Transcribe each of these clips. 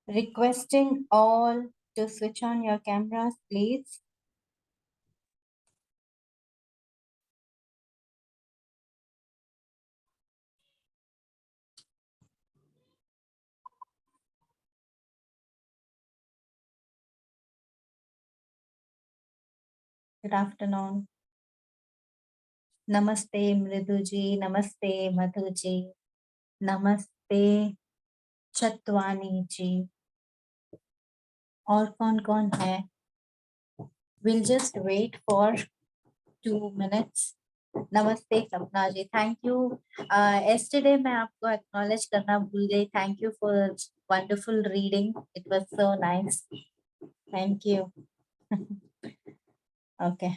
Requesting all to switch on your cameras, please. Good afternoon. Namaste Mriduji, Namaste Madhuji, Namaste Chatwani ji. और कौन है? We'll just wait for 2 minutes. नमस्ते सपना जी, thank you. Yesterday मैं आपको acknowledge करना भूल गई. Thank you for wonderful reading. It was so nice. Thank you. Okay.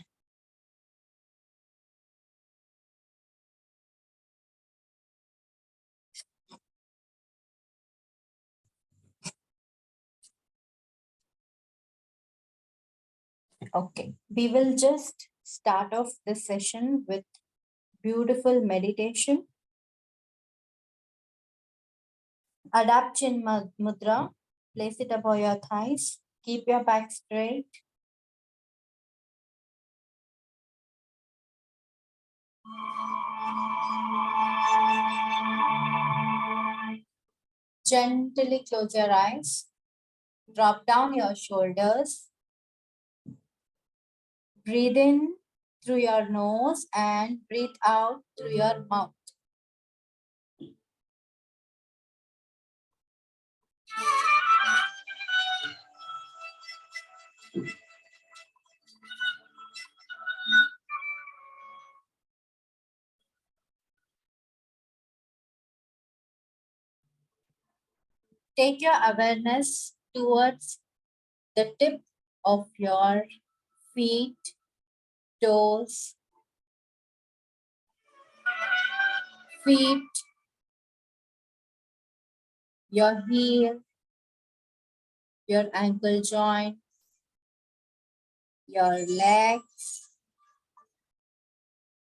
Okay. We will just start off this session with beautiful meditation. Adapt chin mudra. Place it above your thighs. Keep your back straight. Gently close your eyes. Drop down your shoulders. Breathe in through your nose and breathe out through your mouth. Take your awareness towards the tip of your feet, toes, feet, your heel, your ankle joint, your legs,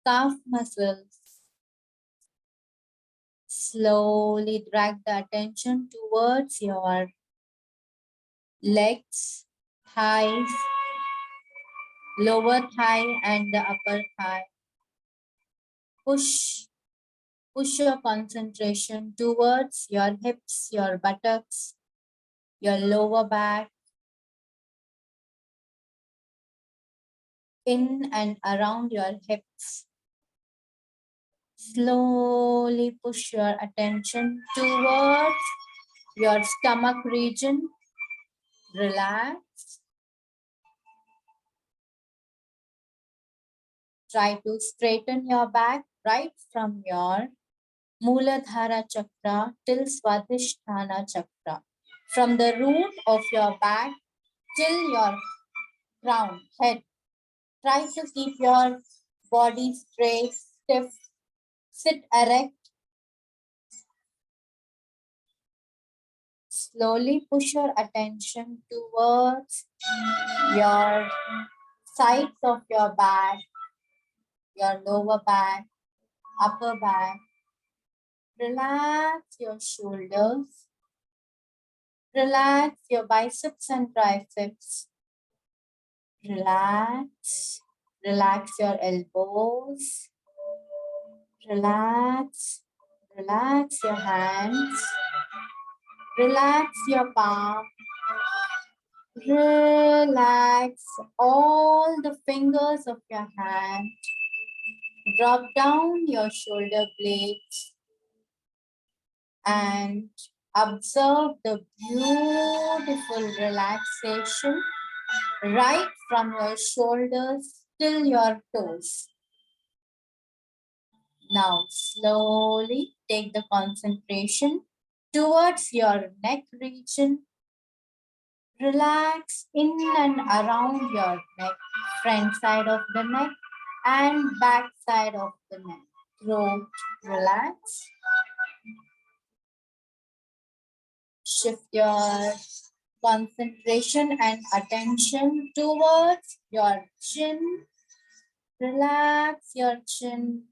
calf muscles. Slowly drag the attention towards your legs, thighs, lower thigh and the upper thigh. Push your concentration towards your hips, your buttocks, your lower back, in and around your hips. Slowly push your attention towards your stomach region. Relax. Try to straighten your back right from your Muladhara Chakra till Swadhisthana Chakra. From the root of your back till your crown, head. Try to keep your body straight, stiff, sit erect. Slowly push your attention towards your sides of your back, your lower back, upper back. Relax your shoulders. Relax your biceps and triceps. Relax. Relax your elbows. Relax. Relax your hands. Relax your palm. Relax all the fingers of your hand. Drop down your shoulder blades and observe the beautiful relaxation right from your shoulders till your toes. Now slowly take the concentration towards your neck region. Relax in and around your neck, front side of the neck and back side of the neck. Throat, relax. Shift your concentration and attention towards your chin. Relax your chin.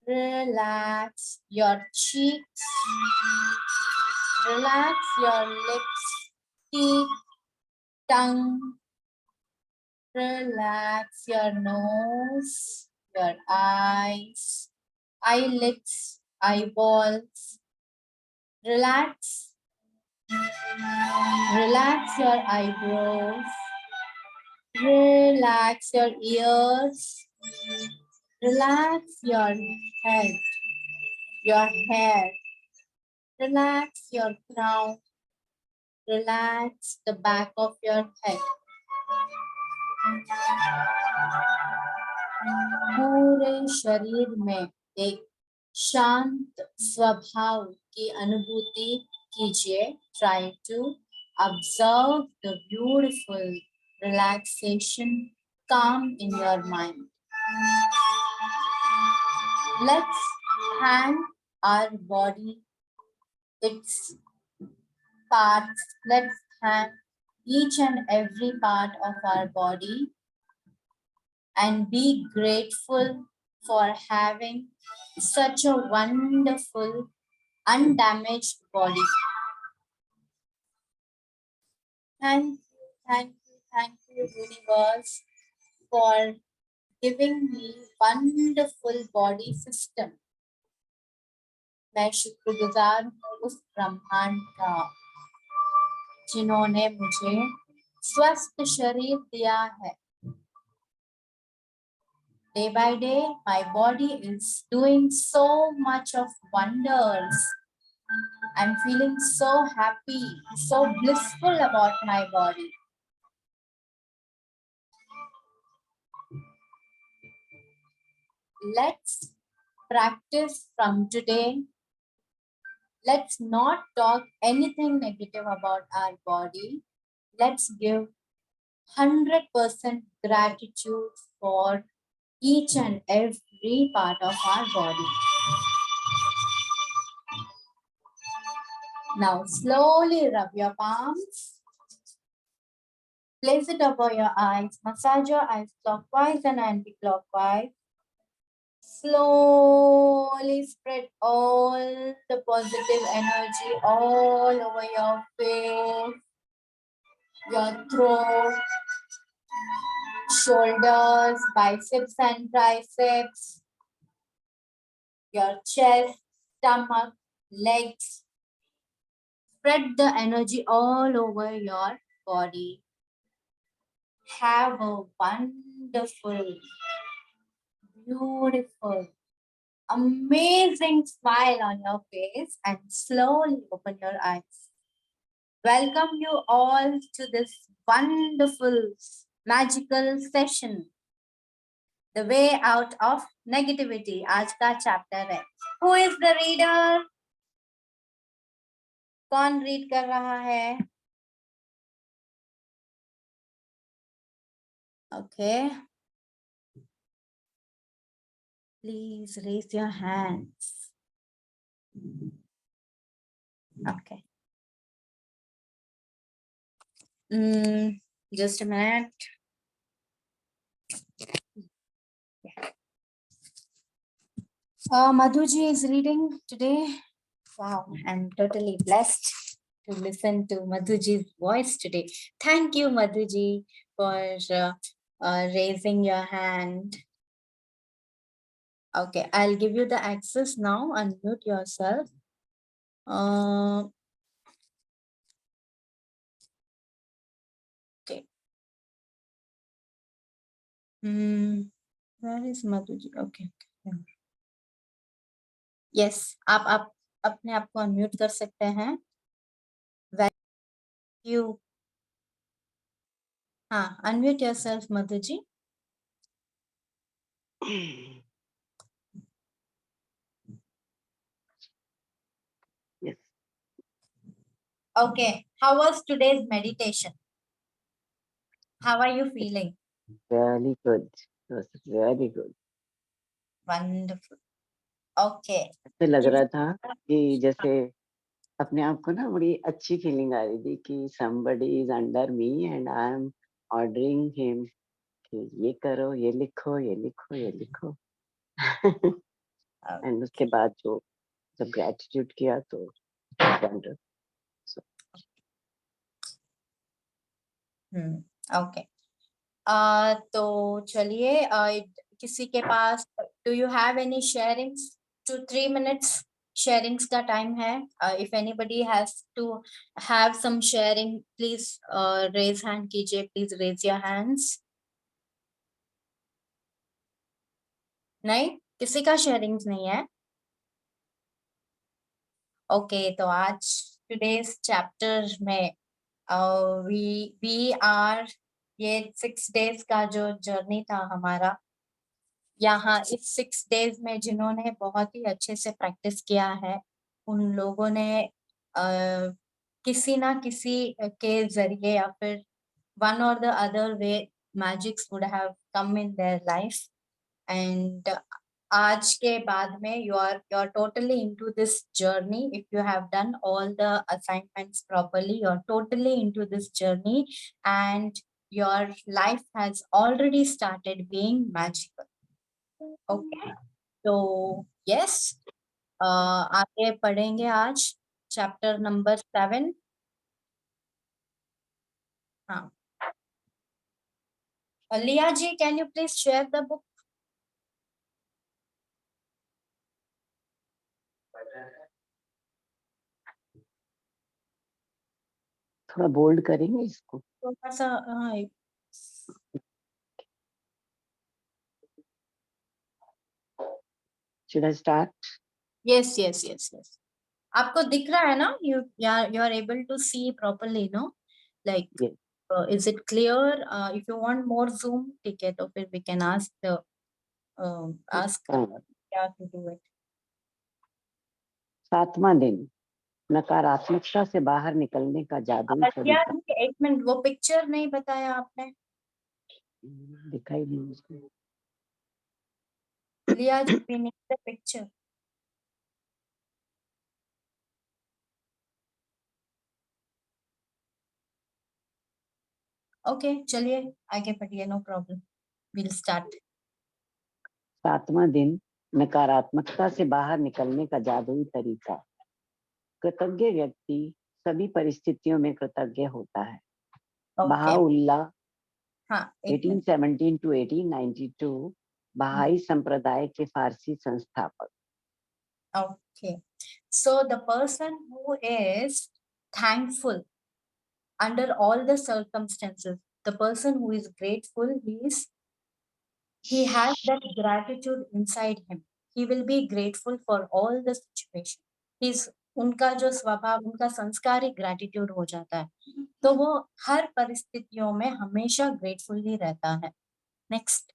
Relax your cheeks. Relax your lips, teeth, tongue. Relax your nose, your eyes, eyelids, eyeballs. Relax. Relax your eyebrows. Relax your ears. Relax your head, your hair. Relax your crown. Relax the back of your head. पूरे शरीर में एक शांत स्वभाव की अनुभूति कीजिए. Try to observe the beautiful relaxation, calm in your mind. Let's hang our body, its parts. Let's hang each and every part of our body and be grateful for having such a wonderful, undamaged body. Thank you, universe, for giving me wonderful body system. मैं शुक्रगुजार हूँ उस ब्रह्मांड का जिन्होंने मुझे स्वस्थ शरीर दिया है. Day by day, my body is doing so much of wonders. I'm feeling so happy, so blissful about my body. Let's practice from today. Let's not talk anything negative about our body. Let's give 100% gratitude for each and every part of our body. Now slowly rub your palms. Place it over your eyes. Massage your eyes clockwise and anti-clockwise. Slowly spread all the positive energy all over your face, your throat, shoulders, biceps and triceps, your chest, stomach, legs. Spread the energy all over your body. Have a wonderful, beautiful, amazing smile on your face and slowly open your eyes. Welcome you all to this wonderful, magical session. The way out of negativity. आज का chapter है. Who is the reader? कौन read कर रहा है? Okay. Please raise your hands. Okay. Just a minute. Madhuji is reading today. Wow, I'm totally blessed to listen to Madhuji's voice today. Thank you, Madhuji, for raising your hand. Okay, I'll give you the access now. Unmute yourself. Okay. Where is Madhuji? Okay. Yes, आप अपने आप को unmute कर सकते हैं. You. हाँ, unmute yourself, Madhuji. Yes. Okay. How was today's meditation? How are you feeling? Very good. It was very good. Wonderful. Okay. ऐसे लग रहा था कि जैसे अपने आप को ना बड़ी अच्छी फीलिंग आ रही थी कि somebody is under me and I am ordering him कि ये करो, ये लिखो, ये लिखो, ये लिखो. And उसके बाद जो जब gratitude किया तो wonderful. ओके। तो चलिए, किसी के पास, do you have any sharings? 2-3 minutes sharings का टाइम है। If anybody has to have some sharing, please raise hand कीजिए, प्लीज रेज योर हैंड्स। नहीं, किसी का शेयरिंग्स नहीं है। ओके, तो आज टुडेज चैप्टर में वी आर, ये 6 डेज का जो जर्नी था हमारा, यहाँ इस 6 डेज में जिन्होंने बहुत ही अच्छे से प्रैक्टिस किया है, उन लोगों ने किसी ना किसी के जरिए या फिर one or the other way magics would have come in their life. And आज के बाद में you are totally into this journey. If you have done all the assignments properly, you are totally into this journey, and your life has already started being magical. Okay, तो yes, आगे पढ़ेंगे आज chapter number 7। हाँ, लिया जी, can you please share the book? थोड़ा bold करेंगे इसको। थोड़ा सा, हाँ। Should I start? Yes yes yes yes, आपको दिख रहा है ना? You are able to see properly, no? Like, Yes. Is it clear? If you want more zoom, ठीक है, तो फिर वी कैन आस्क हाँ। क्या टू डू इट। 7वां दिन, नकारात्मकता से बाहर निकलने का जादुई यार, तरीका। एक मिनट, वो पिक्चर नहीं बताया आपने? दिखाई नहीं मुझको। लिया जी, we need the picture. Okay, चलिए आगे बढ़िए, नो प्रॉब्लम, विल स्टार्ट। 7वां दिन, नकारात्मकता से बाहर निकलने का जादुई तरीका। कृतज्ञ व्यक्ति सभी परिस्थितियों में कृतज्ञ होता है। ओके, बहाउल्लाह हाँ, एक मिनट। 1817 to 1892, बहाई संप्रदाय के फारसी संस्थापक। Okay, so the person who is thankful under all the circumstances, the person who is grateful, he has that gratitude inside him. He will be grateful for all the situation. He's उनका जो स्वभाव, उनका संस्कार ही gratitude हो जाता है, तो वो हर परिस्थितियों में हमेशा ग्रेटफुल ही रहता है। नेक्स्ट।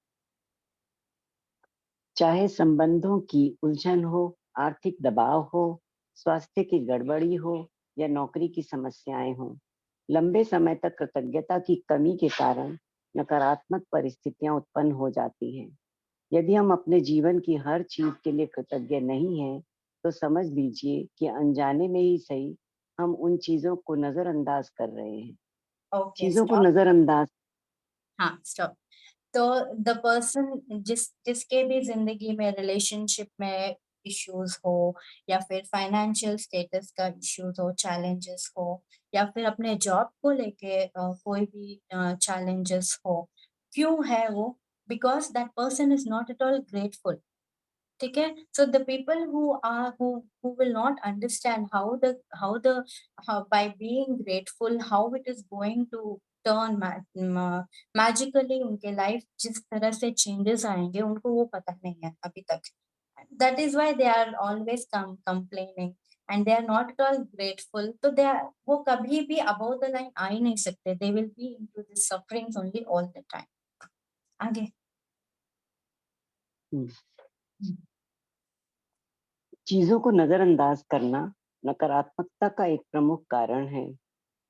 चाहे संबंधों की उलझन हो, आर्थिक दबाव हो, स्वास्थ्य की गड़बड़ी हो या नौकरी की समस्याएं हो, लंबे समय तक कृतज्ञता की कमी के कारण नकारात्मक परिस्थितियां उत्पन्न हो जाती हैं। यदि हम अपने जीवन की हर चीज के लिए कृतज्ञ नहीं हैं, तो समझ लीजिए कि अनजाने में ही सही, हम उन चीजों को नजरअंदाज कर रहे हैं। ओके, चीजों को स्टॉप। नजरअंदाज। हाँ, स्टॉप। तो द पर्सन जिसके भी जिंदगी में रिलेशनशिप में इश्यूज हो, या फिर फाइनेंशियल स्टेटस का इश्यूज हो, चैलेंजेस हो, या फिर अपने जॉब को लेके कोई भी चैलेंजेस हो, क्यों है वो? Because that person is not at all grateful. ठीक है, so the people who will not understand how by being grateful how it is going to turn magically उनके लाइफ जिस तरह से चेंजेस आएंगे, उनको वो पता नहीं है अभी तक। That is why they are always complaining and they are not at all grateful. तो वो कभी भी above the line आ ही नहीं सकते, they will be into the sufferings only all the time. आगे। चीजों को नजरअंदाज करना नकारात्मकता का एक प्रमुख कारण है,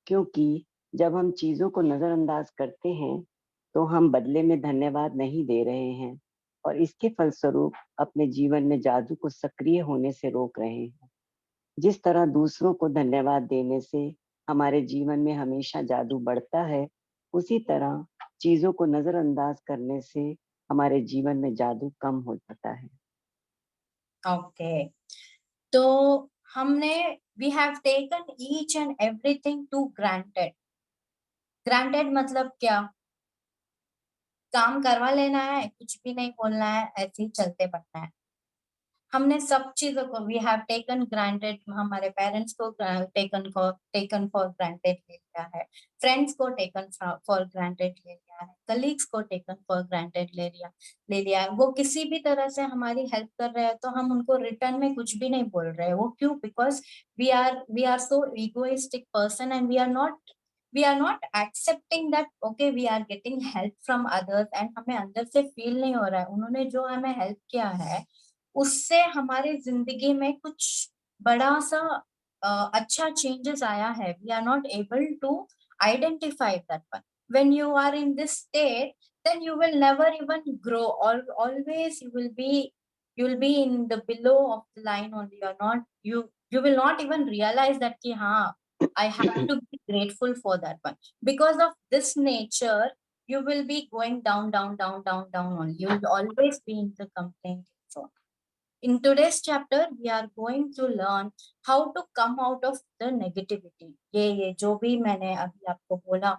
क्योंकि जब हम चीजों को नजरअंदाज करते हैं, तो हम बदले में धन्यवाद नहीं दे रहे हैं और इसके फलस्वरूप अपने जीवन में जादू को सक्रिय होने से रोक रहे हैं। जिस तरह दूसरों को धन्यवाद देने से हमारे जीवन में हमेशा जादू बढ़ता है, उसी तरह चीजों को नजरअंदाज करने से हमारे जीवन में जादू कम हो जाता है। ओके, तो हमने we have taken each and everything to granted. Granted मतलब क्या? काम करवा लेना है, कुछ भी नहीं बोलना है, ऐसे ही चलते बढ़ना है। हमने सब चीजों को वी हैव टेकन ग्रांटेड, हमारे पेरेंट्स को टेकन फॉर ग्रांटेड ले लिया है, फ्रेंड्स को टेकन फॉर ग्रांटेड ले लिया है, कलीग्स को टेकन फॉर ग्रांटेड ले लिया है। वो किसी भी तरह से हमारी हेल्प कर रहे हैं तो हम उनको रिटर्न में कुछ भी नहीं बोल रहे हैं। वो क्यों? Because we are so egoistic person and we are not accepting that okay we are getting help from others, and हमें अंदर से फील नहीं हो रहा है उन्होंने जो हमें हेल्प किया है उससे हमारे जिंदगी में कुछ बड़ा सा अच्छा चेंजेस आया है। We are not able to identify that one. When you are in this state then you will never even grow, or always you will be in the below of the line only. You're not you will not even realize that ki ha I have to be grateful for that one. Because of this nature you will be going down only. You will always be in the complaint zone. In today's chapter we are going to learn how to come out of the negativity. ये जो भी मैंने अभी आपको बोला,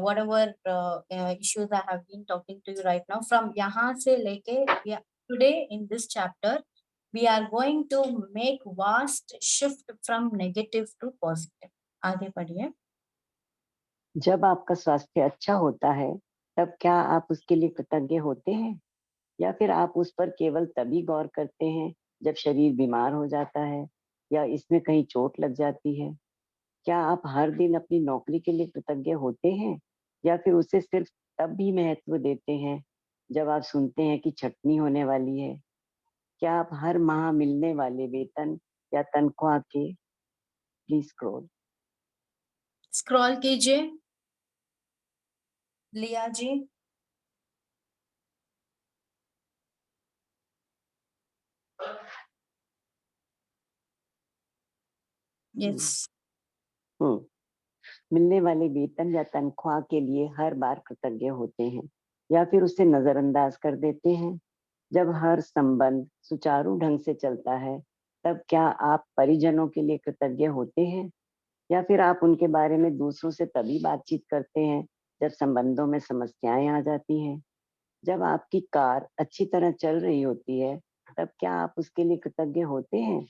whatever issues I have been talking to you right now, from यहाँ से लेके today in this chapter we are going to make vast shift from negative to positive. आगे पढ़िए। जब आपका स्वास्थ्य अच्छा होता है, तब क्या आप उसके लिए कृतज्ञ होते हैं? या फिर आप उस पर केवल तभी गौर करते हैं जब शरीर बीमार हो जाता है या इसमें कहीं चोट लग जाती है? क्या आप हर दिन अपनी नौकरी के लिए कृतज्ञ होते हैं या फिर उसे सिर्फ तब भी महत्व देते हैं जब आप सुनते हैं कि छटनी होने वाली है? क्या आप हर माह मिलने वाले वेतन या तनख्वाह के प्लीज स्क्रॉल स्क्रॉल कीजिए लिया जी। यस। हम्म मिलने वाले वेतन या तनख्वाह के लिए हर बार कृतज्ञ होते हैं या फिर उसे नजरअंदाज कर देते हैं? जब हर संबंध सुचारू ढंग से चलता है, तब क्या आप परिजनों के लिए कृतज्ञ होते हैं या फिर आप उनके बारे में दूसरों से तभी बातचीत करते हैं जब संबंधों में समस्याएं आ जाती हैं? जब आपकी कार अच्छी तरह चल रही होती है, तब क्या आप उसके लिए कृतज्ञ होते हैं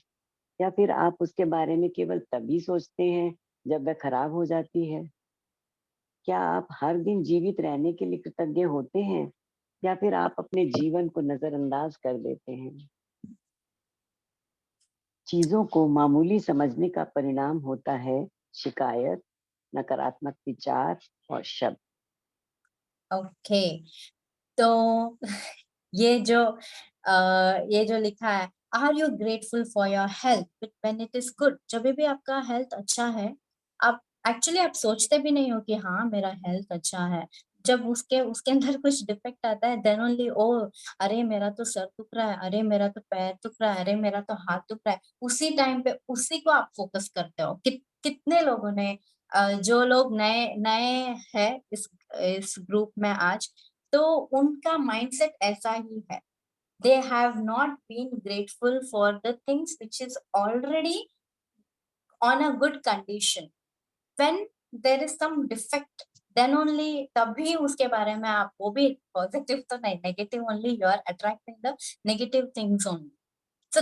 या फिर आप उसके बारे में केवल तभी सोचते हैं जब वह खराब हो जाती है? क्या आप हर दिन जीवित रहने के लिए कृतज्ञ होते हैं या फिर आप अपने जीवन को नजरअंदाज कर देते हैं? चीजों को मामूली समझने का परिणाम होता है शिकायत, नकारात्मक विचार और शब्द। ओके। तो ये जो लिखा है, are you grateful for your health when it is good? जब भी आपका हेल्थ अच्छा है आप एक्चुअली आप सोचते भी नहीं हो कि हाँ मेरा हेल्थ अच्छा है। जब उसके उसके अंदर कुछ डिफेक्ट आता है देन ओनली ओ अरे मेरा तो सर दुख रहा है, अरे मेरा तो पैर दुख रहा है, अरे मेरा तो हाथ दुख रहा है, उसी टाइम पे उसी को आप फोकस करते हो। कितने लोगों ने जो लोग नए नए हैं इस ग्रुप में आज, तो उनका माइंडसेट ऐसा ही है। They have not been grateful for the things which is already on a good condition. When there is some defect then only तभी उसके बारे में आप, वो भी पॉजिटिव तो नहीं, negative only, you are attracting the negative things only. So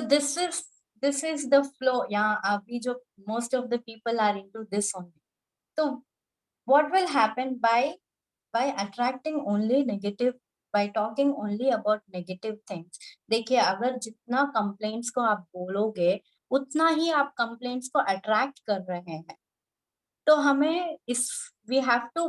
this is the flow. यहाँ अभी जो most of the people are into this only. तो what will happen by attracting only negative, by talking only about negative things? देखिए अगर जितना complaints को आप बोलोगे उतना ही आप कंप्लेंट्स को अट्रैक्ट कर रहे हैं। तो हमें इस we have to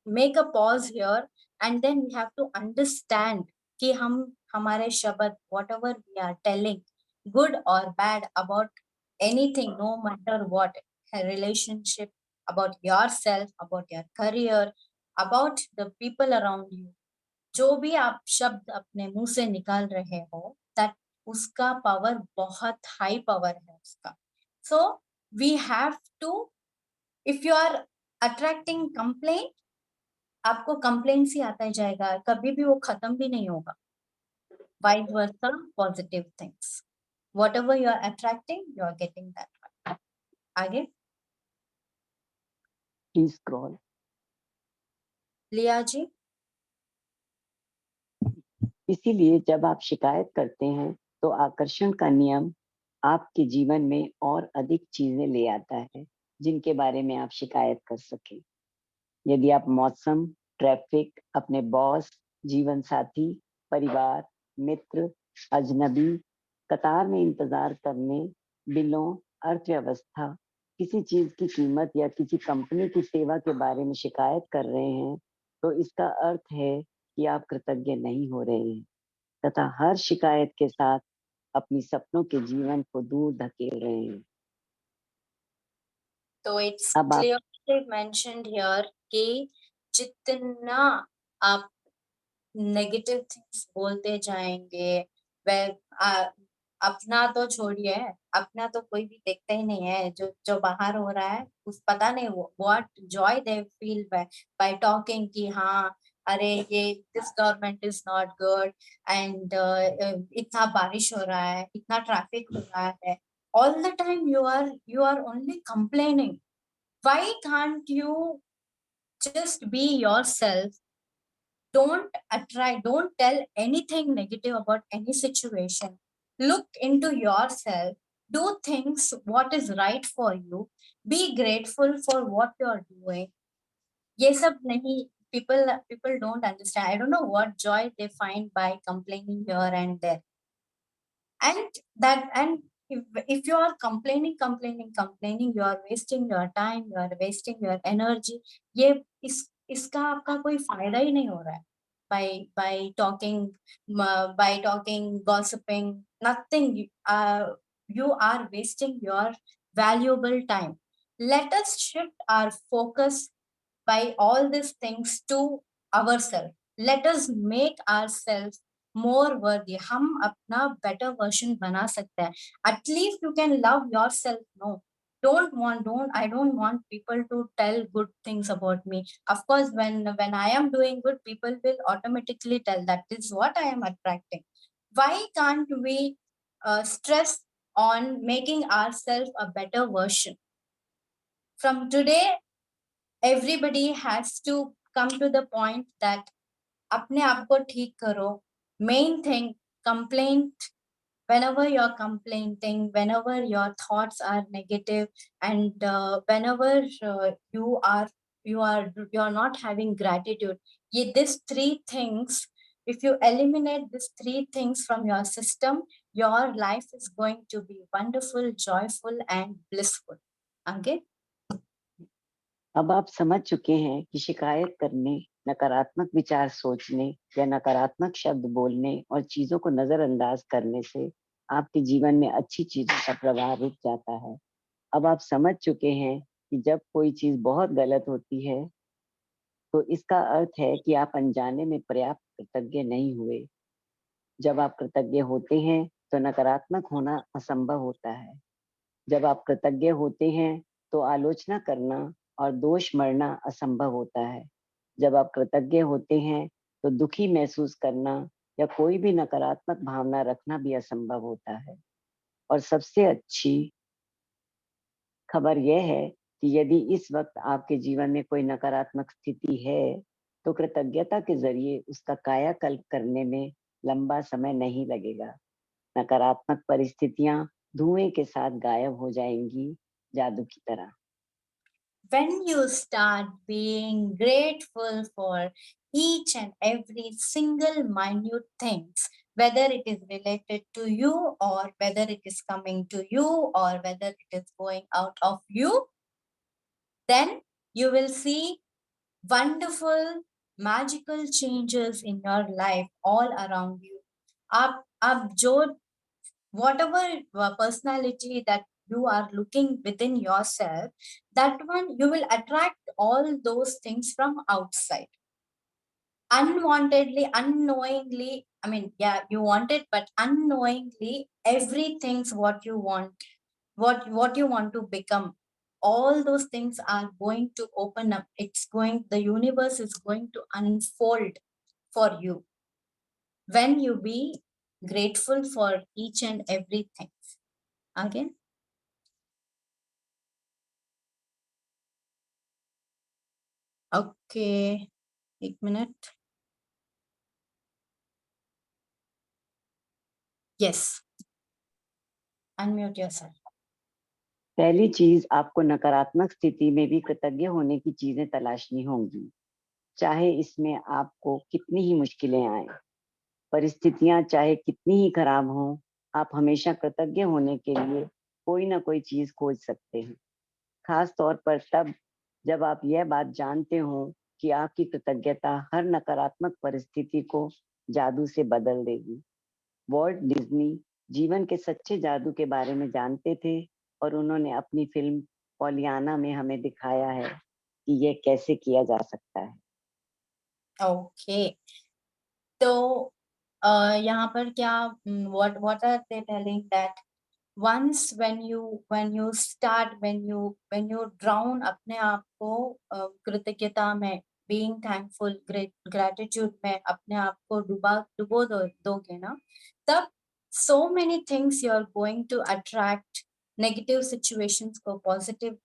make a pause here and then we have to understand कि हम हमारे शब्द whatever we are telling good और bad about anything, no matter what, relationship, about yourself, about your career, about the people around you, जो भी आप शब्द अपने मुंह से निकाल रहे हो दैट उसका पावर बहुत हाई पावर है उसका। So we have to, if you are attracting complaint, आपको कंप्लेंट्स ही आता ही जाएगा, कभी भी वो खत्म भी नहीं होगा। Vice versa positive things, whatever you are attracting you are getting that one. आगे। Please scroll. लिया जी? इसीलिए जब आप शिकायत करते हैं, तो आकर्षण का नियम आपके जीवन में और अधिक चीज़ें ले आता है, जिनके बारे में आप शिकायत कर सकें। यदि आप मौसम, ट्रैफ़िक, अपने बॉस, जीवनसाथी, परिवार, मित्र, अजनबी, कतार में इंतज़ार करने, बिलों, अर्थव्यवस्था, किसी चीज़ की कीमत या किसी कंपनी की सेवा के बारे में शिकायत कर रहे हैं, तो इसका अर्थ है कि आप कृतज्ञ नहीं हो रहे हैं तथा हर शिकायत के साथ अपनी सपनों के जीवन को दूर धकेल रहे हैं। तो इट्स अब आप क्लियरली मेंशन्ड हियर कि जितना आप नेगेटिव थिंग्स बोलते जाएंगे, वह अपना तो छोड़िए, अपना तो कोई भी देखता ही नहीं है। जो जो बाहर हो रहा है उस पता नहीं वो what Joy they feel bye talking कि हाँ अरे ये this government is not good and इतना बारिश हो रहा है, इतना ट्रैफिक हो रहा है, all the time you are only complaining. Why can't you just be yourself? Don't tell anything negative about any situation. Look into yourself, do things what is right for you, be grateful for what you're doing. ये सब नहीं, people don't understand. I don't know what joy they find by complaining here and there. And if you are complaining, you are wasting your time, you are wasting your energy. ये इसका आपका कोई फायदा ही नहीं हो रहा है by talking, gossiping, nothing. You are wasting your valuable time. Let us shift our focus by all these things to ourselves. Let us make ourselves more worthy. हम अपना better version बना सकते हैं. At least you can love yourself. No, I don't want people to tell good things about me. Of course, when I am doing good, people will automatically tell that is what I am attracting. Why can't we stress on making ourselves a better version? From today, everybody has to come to the point that अपने आप को ठीक करो. Main thing, complaint, whenever you're complaining, whenever your thoughts are negative, and whenever you're not having gratitude, these three things, if you eliminate these three things from your system, your life is going to be wonderful, joyful and blissful. Okay. अब आप समझ चुके हैं कि शिकायत करने, नकारात्मक विचार सोचने या नकारात्मक शब्द बोलने और चीज़ों को नज़रअंदाज करने से आपके जीवन में अच्छी चीज़ों का प्रवाह रुक जाता है। अब आप समझ चुके हैं कि जब कोई चीज़ बहुत गलत होती है, तो इसका अर्थ है कि आप अनजाने में पर्याप्त कृतज्ञ नहीं हुए। जब आप कृतज्ञ होते हैं, तो नकारात्मक होना असंभव होता है। जब आप कृतज्ञ होते हैं, तो आलोचना करना और दोष मढ़ना असंभव होता है। जब आप कृतज्ञ होते हैं, तो दुखी महसूस करना या कोई भी नकारात्मक भावना रखना भी असंभव होता है। और सबसे अच्छी खबर यह है कि यदि इस वक़्त आपके जीवन में कोई नकारात्मक स्थिति है, तो कृतज्ञता के ज़रिए उसका कायाकल्प करने में लंबा समय नहीं लगेगा। नकारात्मक परिस्थितियाँ धुएँ के साथ गायब हो जाएँगी, जादू की तरह। When you start being grateful for each and every single minute things, whether it is related to you or whether it is coming to you or whether it is going out of you, then you will see wonderful magical changes in your life all around you. आप जो whatever personality that you are looking within yourself, that one you will attract all those things from outside unwantedly, unknowingly. I mean, yeah, you want it, but unknowingly everything's what you want, what you want to become, all those things are going to open up. The universe is going to unfold for you when you be grateful for each and everything. Again. Okay. एक minute. Yes, unmute yourself. पहली चीज, आपको नकारात्मक स्थिति में भी कृतज्ञ होने की चीजें तलाशनी होंगी, चाहे इसमें आपको कितनी ही मुश्किलें आए। परिस्थितियां चाहे कितनी ही खराब हों, आप हमेशा कृतज्ञ होने के लिए कोई ना कोई चीज खोज सकते हैं। खास तौर पर तब जब आप यह बात जानते हो कि आपकी कृतज्ञता हर नकारात्मक परिस्थिति को जादू से बदल देगी। वॉल्ट डिज्नी जीवन के सच्चे जादू के बारे में जानते थे और उन्होंने अपनी फिल्म पॉलियाना में हमें दिखाया है कि यह कैसे किया जा सकता है। ओके, तो यहाँ पर क्या, what are they telling that once when you drown अपने आप को कृतज्ञता में, being thankful, gratitude में अपने आप को डुबो दोगे ना, तब so many things you are going to attract, negative situations को positive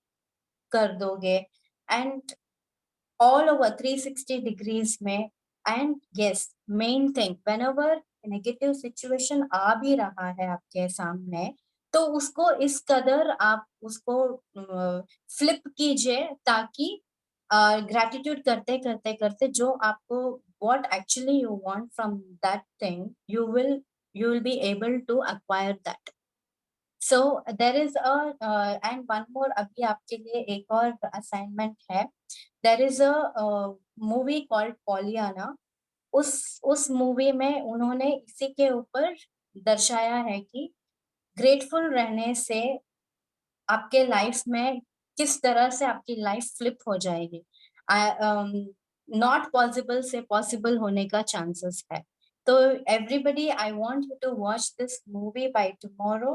कर दोगे, and all over 360 degrees में। and yes, main thing, whenever negative situation आ भी रहा है आपके सामने, तो उसको इस कदर आप उसको फ्लिप कीजिए ताकि ग्रेटिट्यूड करते करते करते जो आपको what actually you want from that thing, you will be able to acquire that. So there is a and one more, अभी आपके लिए एक और असाइनमेंट है। There is a movie called Pollyanna. उस मूवी में उन्होंने इसी के ऊपर दर्शाया है कि ग्रेटफुल रहने से आपके लाइफ में किस तरह से आपकी लाइफ फ्लिप हो जाएगी। नॉट पॉसिबल से पॉसिबल होने का चांसेस है। तो everybody, I want you to watch this movie by tomorrow.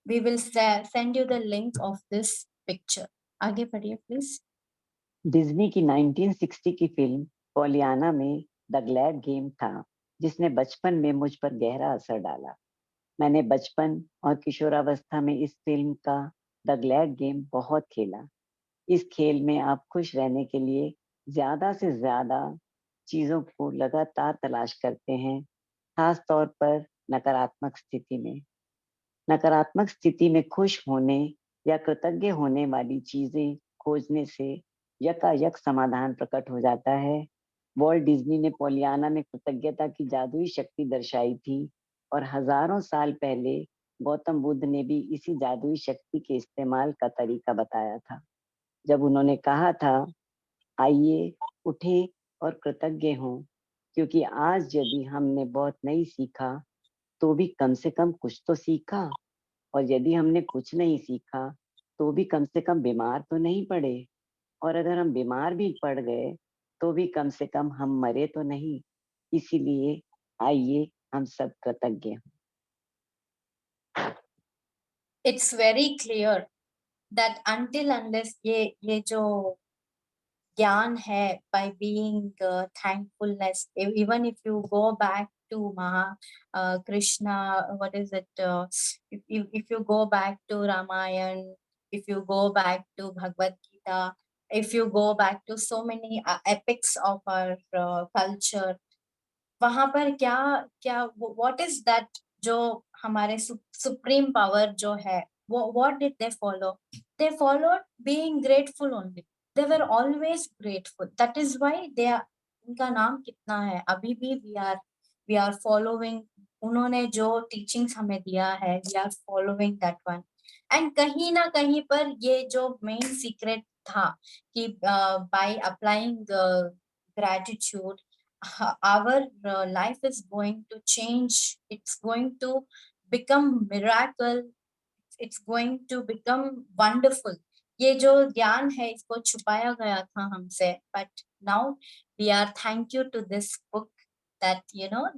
We will send you the link of this picture. आगे बढ़िए प्लीज। डिज्नी की 1960 की फिल्म पॉलियाना में द ग्लैड गेम था, जिसने बचपन में मुझ पर गहरा असर डाला। मैंने बचपन और किशोरावस्था में इस फिल्म का द ग्लैड गेम बहुत खेला। इस खेल में आप खुश रहने के लिए ज्यादा से ज्यादा चीजों को लगातार तलाश करते हैं, खास तौर पर नकारात्मक स्थिति में। नकारात्मक स्थिति में खुश होने या कृतज्ञ होने वाली चीजें खोजने से यकायक समाधान प्रकट हो जाता है। वॉल्ट डिज्नी ने पोलियाना में कृतज्ञता की जादुई शक्ति दर्शाई थी और हजारों साल पहले गौतम बुद्ध ने भी इसी जादुई शक्ति के इस्तेमाल का तरीका बताया था, जब उन्होंने कहा था, आइए उठें और कृतज्ञ हों, क्योंकि आज यदि हमने बहुत नहीं सीखा तो भी कम से कम कुछ तो सीखा, और यदि हमने कुछ नहीं सीखा तो भी कम से कम बीमार तो नहीं पड़े, और अगर हम बीमार भी पड़ गए तो भी कम से कम हम मरे तो नहीं। इसीलिए आइए हम सब कृतज्ञ हों। It's very clear that until unless ये जो ज्ञान है, by being thankfulness, even if you go back to Krishna, what is it, if you go back to Ramayan, if you go back to Bhagavad Gita, if you go back to so many epics of our culture, वहां पर क्या क्या what is that, जो हमारे supreme power जो है, वो what did they follow? They followed being grateful only. They were always grateful, that is why they are, उनका नाम कितना है। अभी भी वी आर फॉलोइंग, उन्होंने जो टीचिंग्स हमें दिया है, we are following that one. And कहीं ना कहीं पर ये जो मेन सीक्रेट था कि by applying gratitude, our life is going to change, it's going to become miracle, it's going to become wonderful। ये जो ज्ञान है इसको छुपाया गया था हमसे, but now we are thank you to this book that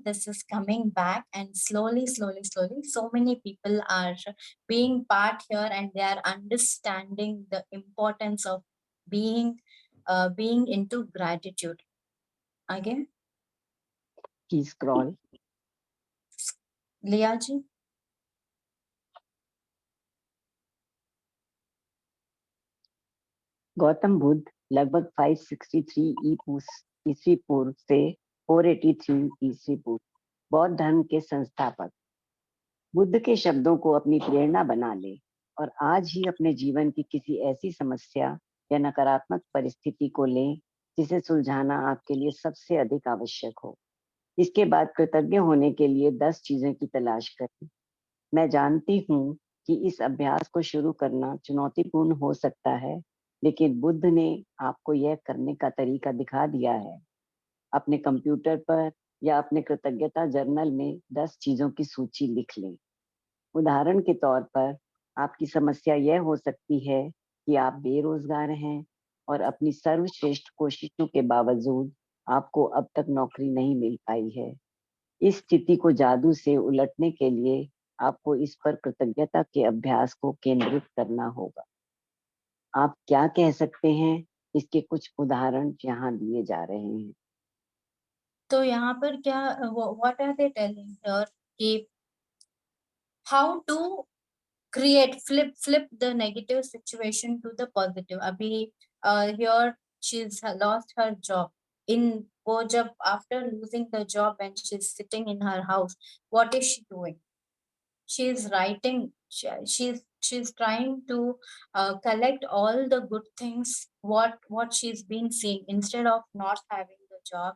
this is coming back, and slowly so many people are being part here, and they are understanding the importance of being into gratitude। again, की scroll लिया जी। गौतम बुद्ध लगभग 563 ई ईस्वी पूर्व से 483 ईस्वी पूर्व, बौद्ध धर्म के संस्थापक। बुद्ध के शब्दों को अपनी प्रेरणा बना ले और आज ही अपने जीवन की किसी ऐसी समस्या या नकारात्मक परिस्थिति को लें जिसे सुलझाना आपके लिए सबसे अधिक आवश्यक हो। इसके बाद कृतज्ञ होने के लिए 10 चीजें की तलाश करें। मैं जानती हूँ कि इस अभ्यास को शुरू करना चुनौतीपूर्ण हो सकता है, लेकिन बुद्ध ने आपको यह करने का तरीका दिखा दिया है। अपने कंप्यूटर पर या अपने कृतज्ञता जर्नल में 10 चीजों की सूची लिख लें। उदाहरण के तौर पर आपकी समस्या यह हो सकती है कि आप बेरोजगार हैं और अपनी सर्वश्रेष्ठ कोशिशों के बावजूद आपको अब तक नौकरी नहीं मिल पाई है। इस स्थिति को जादू से उलटने के लिए आपको इस पर कृतज्ञता के अभ्यास को केंद्रित करना होगा। आप क्या कह सकते हैं? इसके कुछ उदाहरण यहाँ दिए जा रहे हैं। तो यहाँ पर क्या what are they telling here कि how to flip the negative situation to the positive. अभी here she's lost her job. In वो जब after losing the job and she's sitting in her house, what is she doing? She is writing. She's trying to collect all the good things what she's been seeing instead of not having the job.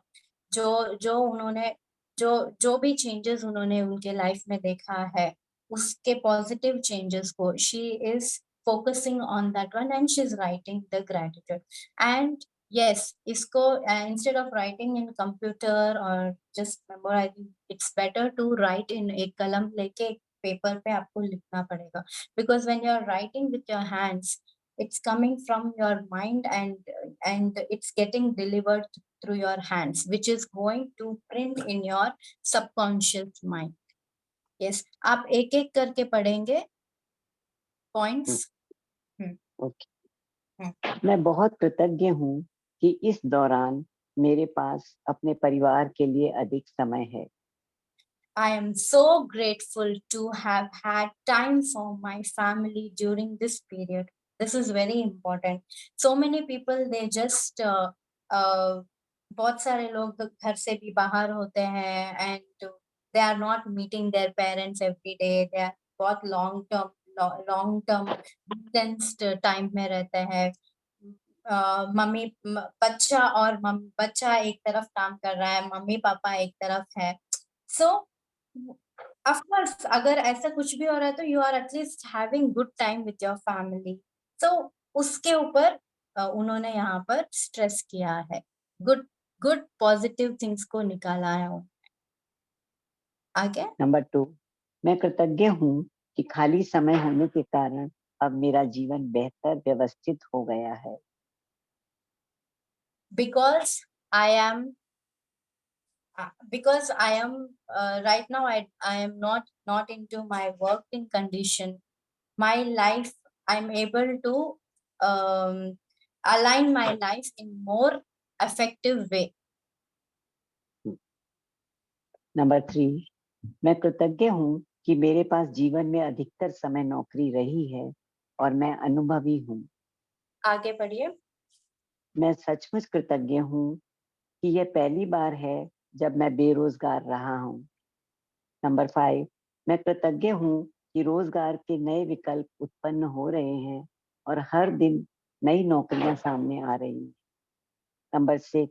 जो जो उन्होंने जो जो भी changes उन्होंने उनके life में देखा है उसके positive changes को she is focusing on that one and she's writing the gratitude. And yes, इसको instead of writing in computer or just memorizing, it's better to write in एक कलम लेके पेपर पे आपको लिखना पड़ेगा, because when you are writing with your hands it's coming from your mind and it's getting delivered through your hands, which is going to print in your subconscious mind. Yes, आप एक एक करके पढ़ेंगे points. मैं बहुत कृतज्ञ हूँ कि इस दौरान मेरे पास अपने परिवार के लिए अधिक समय है। I am so grateful to have had time for my family during this period. This is very important. So many people they just बहुत सारे लोग घर से भी बाहर होते हैं and they are not meeting their parents every day. They are बहुत long term distance time में रहते हैं. मम्मी बच्चा और बच्चा एक तरफ काम कर रहा है, मम्मी पापा एक तरफ है. So of course अगर ऐसा कुछ भी हो रहा है तो you are at least having good time with your family. So उसके ऊपर उन्होंने यहाँ पर स्ट्रेस किया है, good positive things को निकाला है. आगे नंबर 2, मैं कृतज्ञ हूँ कि खाली समय होने के कारण अब मेरा जीवन बेहतर व्यवस्थित हो गया है। because I am right now I am not into my working condition. My life I'm able to align my life in more effective way. Number 3, मैं कृतज्ञ हूँ कि मेरे पास जीवन में अधिकतर समय नौकरी रही है और मैं अनुभवी हूँ। आगे बढ़िए. मैं सचमुच कृतज्ञ हूँ कि यह पहली बार है जब मैं बेरोजगार रहा हूँ। नंबर 5, मैं कृतज्ञ हूँ कि रोजगार के नए विकल्प उत्पन्न हो रहे हैं और हर दिन नई नौकरियां सामने आ रही हैं। नंबर 6,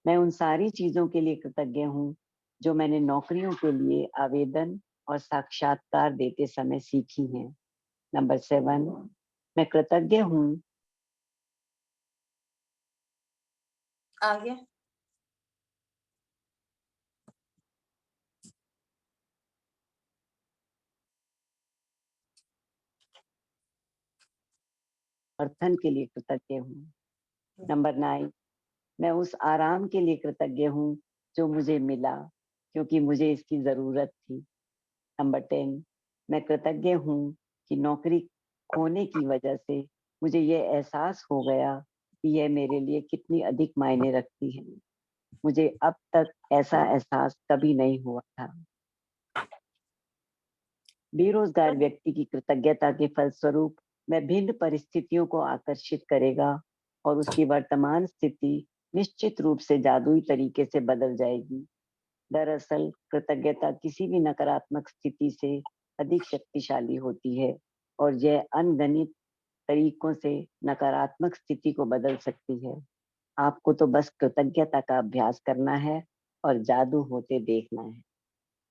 मैं उन सारी चीजों के लिए कृतज्ञ हूँ जो मैंने नौकरियों के लिए आवेदन और साक्षात्कार देते समय सीखी हैं। नंबर 7, मैं कृतज्ञ हूँ आगे समर्थन के लिए कृतज्ञ हूँ। नंबर 9, मैं उस आराम के लिए कृतज्ञ हूँ जो मुझे मिला क्योंकि मुझे इसकी जरूरत थी। नंबर 10, मैं कृतज्ञ हूँ कि नौकरी खोने की वजह से मुझे यह एहसास हो गया कि यह मेरे लिए कितनी अधिक मायने रखती है। मुझे अब तक ऐसा एहसास कभी नहीं हुआ था। बेरोजगार व्यक्ति की कृतज्ञता के फलस्वरूप वह भिन्न परिस्थितियों को आकर्षित करेगा और उसकी वर्तमान स्थिति निश्चित रूप से जादुई तरीके से बदल जाएगी। दरअसल कृतज्ञता किसी भी नकारात्मक स्थिति से अधिक शक्तिशाली होती है और यह अनगणित तरीकों से नकारात्मक स्थिति को बदल सकती है। आपको तो बस कृतज्ञता का अभ्यास करना है और जादू होते देखना है।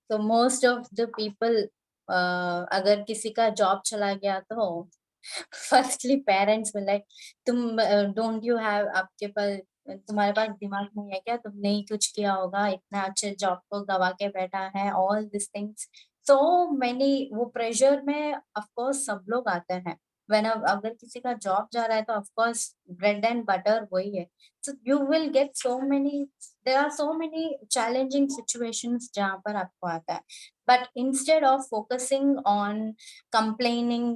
तो मोस्ट ऑफ द पीपल, अगर किसी का जॉब चला गया तो फर्स्टली पेरेंट्स विल लाइक, तुम डोंट यू हैव, आपके पास, तुम्हारे पास दिमाग नहीं है क्या, तुमने ही कुछ किया होगा, इतना अच्छे जॉब को गवा के बैठा है, all this things. So many, वो प्रेशर में ऑफ कोर्स सब लोग आते हैं। व्हेन अगर किसी का जॉब जा रहा है तो of course bread and butter वही है। So you will get so many, there are so many challenging situations जहाँ पर आपको आता है, but instead of focusing on complaining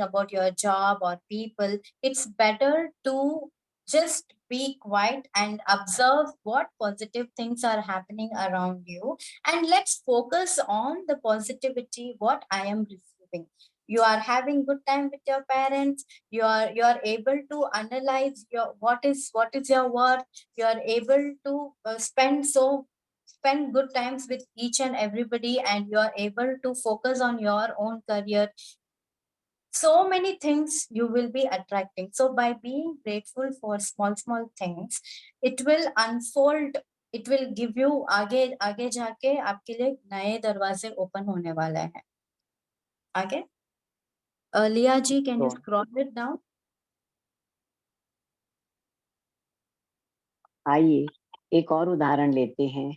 about your job or people, it's better to just be quiet and observe what positive things are happening around you, and let's focus on the positivity what I am receiving. You are having good time with your parents, you are able to analyze your what is your worth, you are able to spend good times with each and everybody, and you are able to focus on your own career. So many things you will be attracting. So by being grateful for small small things, it will unfold, it will give you, आगे आगे जाके आपके लिए नए दरवाजे open होने वाला है आगे। लिया जी, can you तो scroll it down? आइए एक और उदाहरण लेते हैं।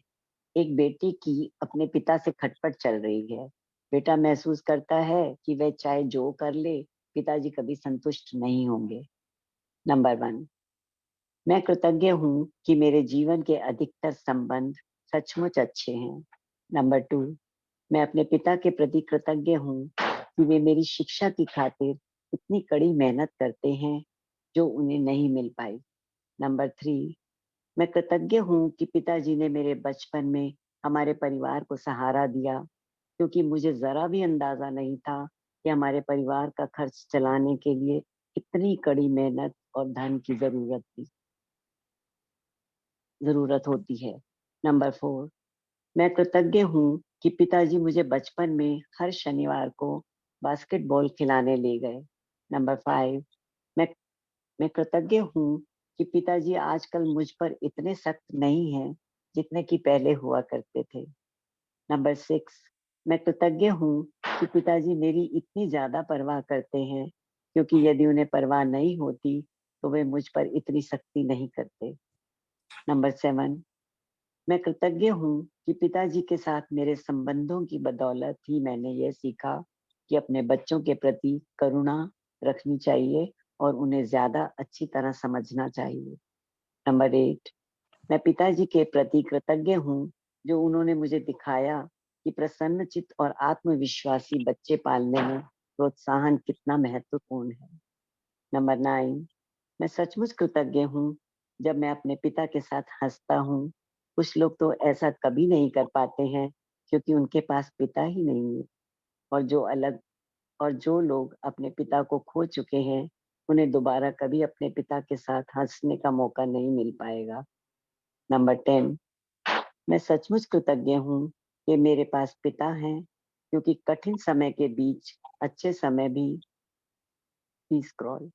एक बेटी की अपने पिता से खटपट चल रही है। बेटा महसूस करता है कि वह चाहे जो कर ले, पिताजी कभी संतुष्ट नहीं होंगे। नंबर 1, मैं कृतज्ञ हूँ कि मेरे जीवन के अधिकतर संबंध सचमुच अच्छे हैं। नंबर 2, मैं अपने पिता के प्रति कृतज्ञ हूँ कि वे मेरी शिक्षा की खातिर इतनी कड़ी मेहनत करते हैं जो उन्हें नहीं मिल पाई। नंबर 3, मैं कृतज्ञ हूँ कि पिताजी ने मेरे बचपन में हमारे परिवार को सहारा दिया, क्योंकि मुझे ज़रा भी अंदाज़ा नहीं था कि हमारे परिवार का खर्च चलाने के लिए इतनी कड़ी मेहनत और धन की ज़रूरत होती है। नंबर 4, मैं कृतज्ञ हूँ कि पिताजी मुझे बचपन में हर शनिवार को बास्केटबॉल खिलाने ले गए। नंबर 5, मैं मैं कृतज्ञ हूँ कि पिताजी आजकल मुझ पर इतने सख्त नहीं हैं, जितने कि पहले हुआ करते थे। नंबर 6, मैं कृतज्ञ हूँ कि पिताजी मेरी इतनी ज़्यादा परवाह करते हैं, क्योंकि यदि उन्हें परवाह नहीं होती, तो वे मुझ पर इतनी सख्ती नहीं करते। नंबर 7, मैं कृतज्ञ हूँ कि पिताजी के साथ मेरे संबंधों की बदौलत ही मैंने यह सीखा कि अपने बच्चों के प्रति करुणा रखनी चाहिए और उन्हें ज़्यादा अच्छी तरह समझना चाहिए। नंबर 8, मैं पिताजी के प्रति कृतज्ञ हूँ, जो उन्होंने मुझे दिखाया कि प्रसन्नचित्त और आत्मविश्वासी बच्चे पालने में प्रोत्साहन कितना महत्वपूर्ण है। नंबर 9, मैं सचमुच कृतज्ञ हूँ, जब मैं अपने पिता के साथ हँसता हूँ। कुछ लोग तो ऐसा कभी नहीं कर पाते हैं, क्योंकि उनके पास पिता ही नहीं है, और जो लोग अपने पिता को खो चुके हैं, उन्हें दोबारा कभी अपने पिता के साथ हँसने का मौका नहीं मिल पाएगा। नंबर 10, मैं सचमुच कृतज्ञ हूँ कि मेरे पास पिता हैं, क्योंकि कठिन समय के बीच अच्छे समय भी स्क्रॉल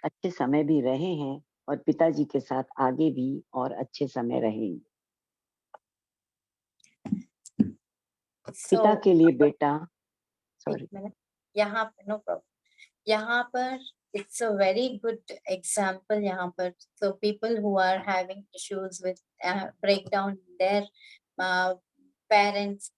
अच्छे समय भी रहे हैं और पिताजी के साथ आगे भी और अच्छे समय रहेंगे। पिता So के लिए बेटा एक सॉरी मिनट, यहाँ पे नो प्रॉब्लम, यहाँ पर it's a very good example. यहाँ पर so people who are having issues with breakdown in their parents,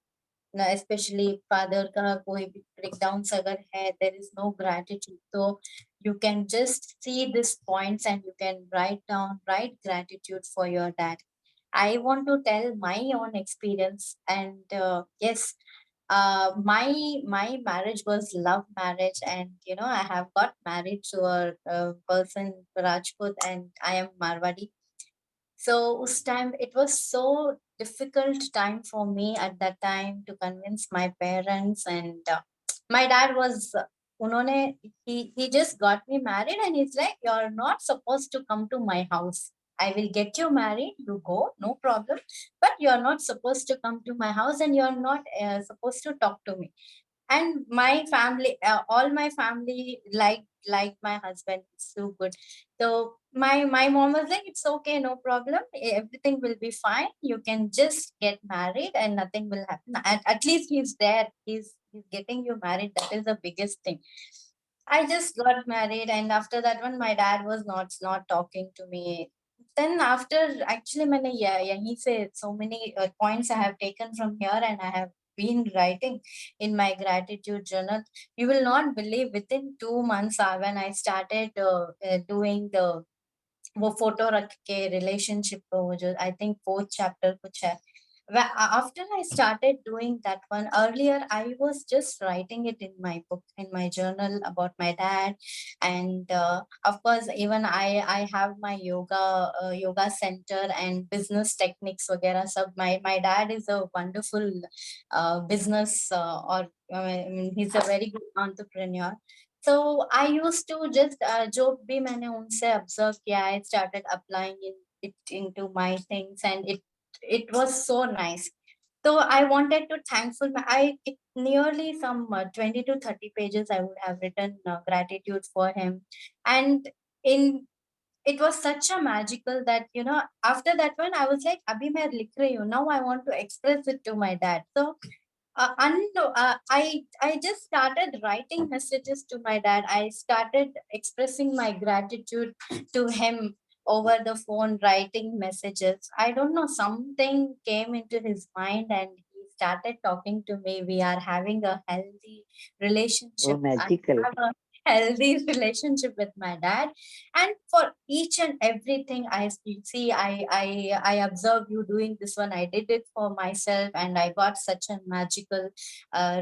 especially father का कोई भी breakdowns अगर है, there is no gratitude, so you can just see these points and you can write gratitude for your dad. I want to tell my own experience, and yes, my marriage was love marriage, and I have got married to a person Rajput, and I am Marwadi. So us time it was so difficult time for me at that time to convince my parents, and my dad was उन्होंने he just got me married and he's like, you're not supposed to come to my house. I will get you married, you go, no problem, but you're not supposed to come to my house and you're not supposed to talk to me. And my family, all my family like my husband so good. So my mom was like, it's okay, no problem, everything will be fine, you can just get married and nothing will happen. At least he's there, he's getting you married, that is the biggest thing. I just got married, and after that one, my dad was not talking to me. Then after, actually, मैंने यहीं से so many points I have taken from here, and I have been writing in my gratitude journal. You will not believe, within 2 months, when I started doing the वो photo रख के relationship को, वो जो I think fourth chapter कुछ है. After I started doing that one, earlier I was just writing it in my book, in my journal, about my dad. And of course, even I have my yoga center and business techniques वगैरह सब. My dad is a wonderful business, or I mean, he's a very good entrepreneur. So I used to just जो भी मैंने उनसे observe किया, I started applying it into my things, and it was so nice. So I wanted to thankful it nearly some 20 to 30 pages I would have written gratitude for him. And in it was such a magical that, after that one I was like, abhi main likh rahi hu, now I want to express it to my dad. So I just started writing messages to my dad. I started expressing my gratitude to him over the phone, writing messages. I don't know, something came into his mind and he started talking to me. We are having a healthy Oh, relationship. I magical. have a healthy relationship with my dad, and for each and everything I see, I observe you doing this one, I did it for myself, and I got such a magical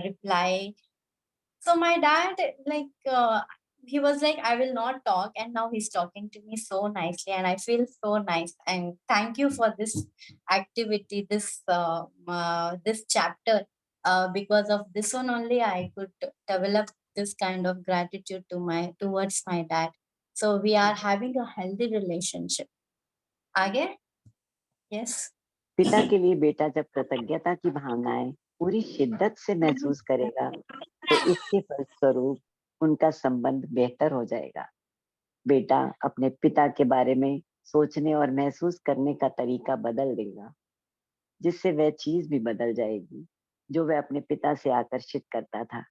reply. So my dad, like, he was like, I will not talk, and now he's talking to me so nicely, and I feel so nice. And thank you for this activity, this chapter. Because of this one only, I could develop this kind of gratitude towards my dad. So we are having a healthy relationship. आगे? Yes. पिता के लिए बेटा जब कृतज्ञता की भावनाएं पूरी शिद्दत से महसूस करेगा, तो इसके फलस्वरूप उनका संबंध बेहतर हो जाएगा. बेटा अपने पिता के बारे में सोचने और महसूस करने का तरीका बदल देगा, जिससे वह चीज भी बदल जाएगी जो वह अपने पिता से आकर्षित करता था.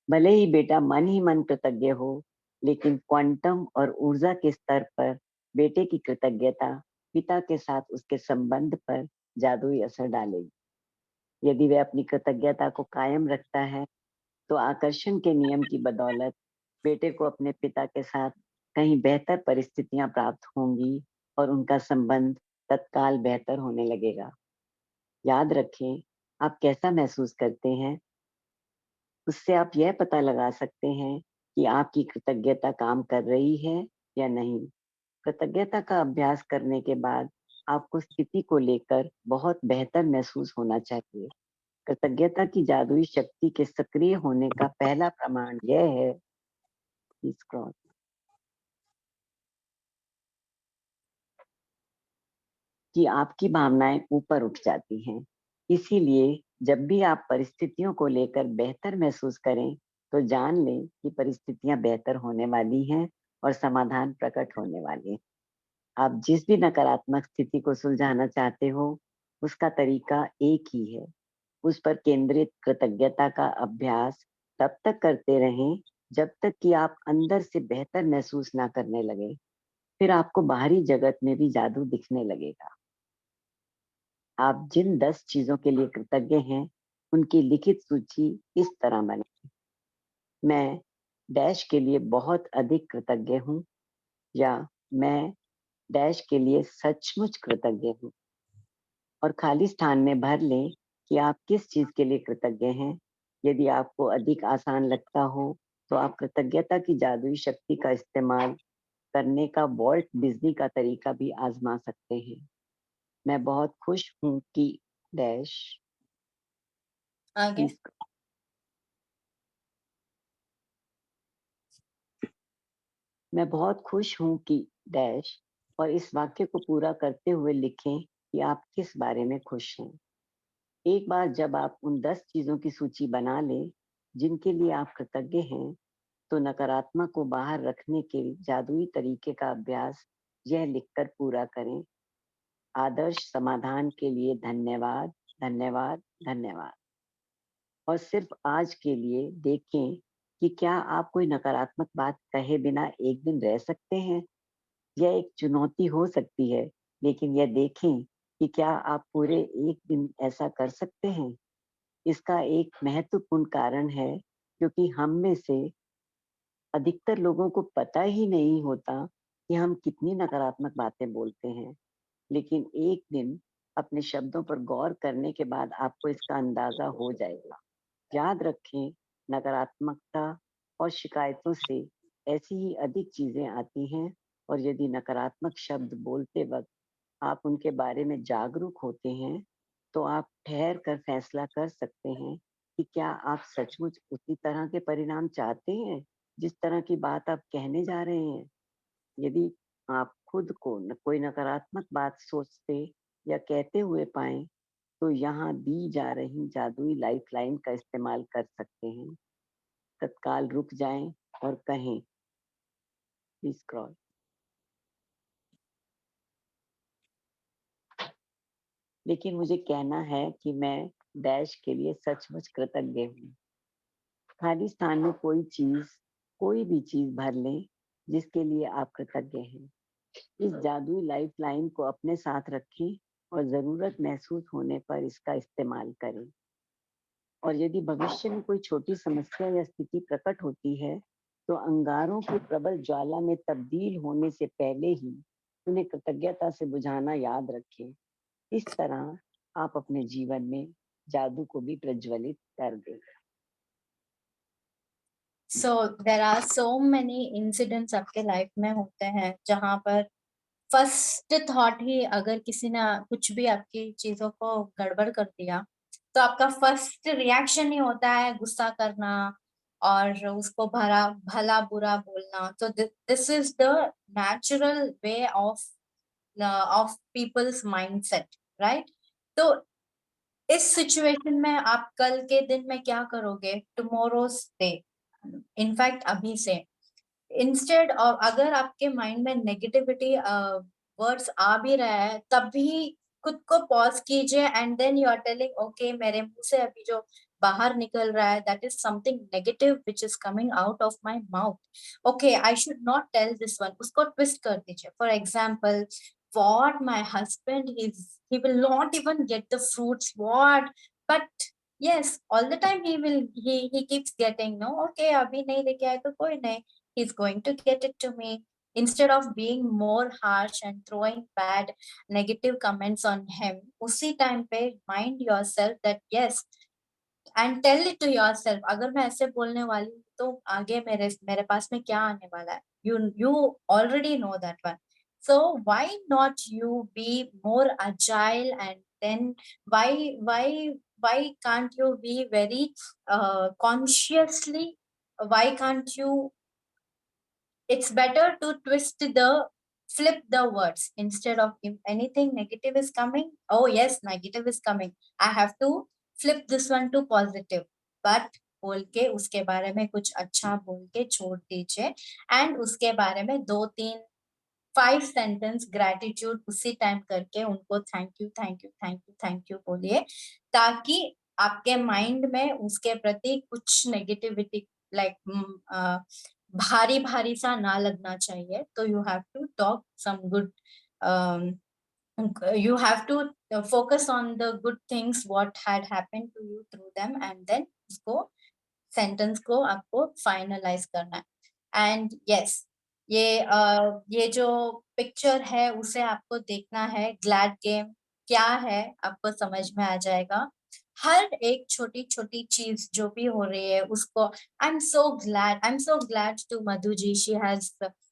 भले ही बेटा मन ही मन कृतज्ञ हो, लेकिन क्वांटम और ऊर्जा के स्तर पर बेटे की कृतज्ञता पिता के साथ उसके संबंध पर जादुई असर डालेगी. यदि वह अपनी कृतज्ञता को कायम रखता है, तो आकर्षण के नियम की बदौलत बेटे को अपने पिता के साथ कहीं बेहतर परिस्थितियां प्राप्त होंगी और उनका संबंध तत्काल बेहतर होने लगेगा. याद रखें, आप कैसा महसूस करते हैं, उससे आप यह पता लगा सकते हैं कि आपकी कृतज्ञता काम कर रही है या नहीं. कृतज्ञता का अभ्यास करने के बाद आपको स्थिति को लेकर बहुत बेहतर महसूस होना चाहिए. कृतज्ञता की जादुई शक्ति के सक्रिय होने का पहला प्रमाण यह है कि आपकी भावनाएं ऊपर उठ जाती हैं. इसीलिए जब भी आप परिस्थितियों को लेकर बेहतर महसूस करें, तो जान लें कि परिस्थितियां बेहतर होने वाली हैं और समाधान प्रकट होने वाले हैं. आप जिस भी नकारात्मक स्थिति को सुलझाना चाहते हो, उसका तरीका एक ही है. उस पर केंद्रित कृतज्ञता का अभ्यास तब तक करते रहें जब तक कि आप अंदर से बेहतर महसूस ना करने लगे. फिर आपको बाहरी जगत में भी जादू दिखने लगेगा. आप जिन 10 चीजों के लिए कृतज्ञ हैं, उनकी लिखित सूची इस तरह बने. मैं डैश के लिए बहुत अधिक कृतज्ञ हूँ, या मैं डैश के लिए सचमुच कृतज्ञ हूँ. और खाली स्थान में भर लें कि आप किस चीज के लिए कृतज्ञ हैं. यदि आपको अधिक आसान लगता हो, तो आप कृतज्ञता की जादुई शक्ति का इस्तेमाल करने का वॉल्ट डिज्नी का तरीका भी आजमा सकते हैं. मैं बहुत खुश हूँ कि डैश आगे? मैं बहुत खुश हूँ कि डैश और इस वाक्य को पूरा करते हुए लिखें कि आप किस बारे में खुश हैं। एक बार जब आप उन 10 चीज़ों की सूची बना लें, जिनके लिए आप कृतज्ञ हैं, तो नकारात्मक को बाहर रखने के जादुई तरीके का अभ्यास यह लिखकर पूरा करें। आदर्श समाधान के लिए धन्यवाद, धन्यवाद, धन्यवाद। और सिर्फ आज के लिए देखें कि क्या आप कोई नकारात्मक बात कहे बिना एक दिन रह सकते हैं? यह एक चुनौती हो सकती है, लेकिन यह देखें कि क्या आप पूरे एक दिन ऐसा कर सकते हैं? इसका एक महत्वपूर्ण कारण है, क्योंकि हम में से अधिकतर लोगों को पता ही नहीं होता कि हम कितनी नकारात्मक बातें बोलते हैं। लेकिन एक दिन अपने शब्दों पर गौर करने के बाद आपको इसका अंदाज़ा हो जाएगा। याद रखें, नकारात्मकता और शिकायतों से ऐसी ही अधिक चीज़ें आती हैं, और यदि नकारात्मक शब्द बोलते वक़्त आप उनके बारे में जागरूक होते हैं, तो आप ठहर कर फैसला कर सकते हैं कि क्या आप सचमुच उसी तरह के परिणाम चाहते हैं, जिस तरह की बात आप कहने जा रहे हैं। यदि आप खुद को कोई नकारात्मक बात सोचते या कहते हुए पाएँ, तो यहाँ दी जा रही जादुई लाइफ़लाइन का इस्तेमाल कर सकते हैं। तत्काल रुक जाएँ और कहें, प्लीज़ स्क्रॉल। लेकिन मुझे कहना है कि मैं डैश के लिए सचमुच कृतज्ञ हूँ। खाली स्थान में कोई भी चीज़ भर लें, जिसके लिए आप कृतज्ञ हैं। इस जादुई लाइफ़लाइन को अपने साथ रखें और ज़रूरत महसूस होने पर इसका इस्तेमाल करें। और यदि भविष्य में कोई छोटी समस्या या स्थिति प्रकट होती है, तो अंगारों की प्रबल ज्वाला में तब्दील होने से पहले ही उन्हें कृतज्ञता से बुझाना याद रखें। इस तरह आप अपने जीवन में जादू को भी प्रज्वलित कर दें। So there are so many incidents आपके लाइफ में होते हैं जहां पर फर्स्ट थॉट ही अगर किसी ने कुछ भी आपकी चीजों को गड़बड़ कर दिया, तो आपका फर्स्ट रिएक्शन ही होता है गुस्सा करना और उसको भरा भला बुरा बोलना। तो this is the natural way of people's mindset, right? तो इस सिचुएशन में आप कल के दिन में क्या करोगे? टुमारोज डे, इनफैक्ट अभी से इंस्टेड ऑफ, अगर आपके माइंड में नेगेटिविटी वर्ड्स आ भी रहा है, तब भी खुद को पॉज कीजिए and then you are telling okay, मेरे मुंह से अभी जो बाहर निकल रहा है that is something negative which is coming out of my mouth. Okay, I should not tell this one. उसको ट्विस्ट कर दीजिए। For example, what my husband is, he will not even get the fruits, what, but yes, all the time he keeps getting, no, okay, abhi nahi leke aaye to koi nahi, he's going to get it to me. Instead of being more harsh and throwing bad negative comments on him, usi time pe remind yourself that yes, and tell it to yourself, अगर मैं ऐसे बोलने वाली हूँ तो आगे मेरे मेरे पास में क्या आने वाला है, you already know that one. So why not you be more agile, and then why can't you be very consciously, why can't you, it's better to flip the words. Instead of, if anything negative is coming, oh yes, negative is coming, I have to flip this one to positive, but बोल के उसके बारे में कुछ अच्छा बोल के छोड़ दीजिए एंड उसके बारे में 2-3 5 सेंटेंस ग्रेटिट्यूड उसी टाइम करके उनको thank you thank you thank you thank you बोलिए, ताकि आपके माइंड में उसके प्रति कुछ नेगेटिविटी लाइक भारी भारी सा ना लगना चाहिए। तो you have to talk some good, you have to focus on the good things what had happened to you through them, and then उसको सेंटेंस को आपको फाइनलाइज करना है। एंड यस, ये जो पिक्चर है उसे आपको देखना है। ग्लैड गेम क्या है आपको समझ में आ जाएगा। हर एक छोटी छोटी चीज जो भी हो रही है उसको, I am so glad to Madhu ji, she has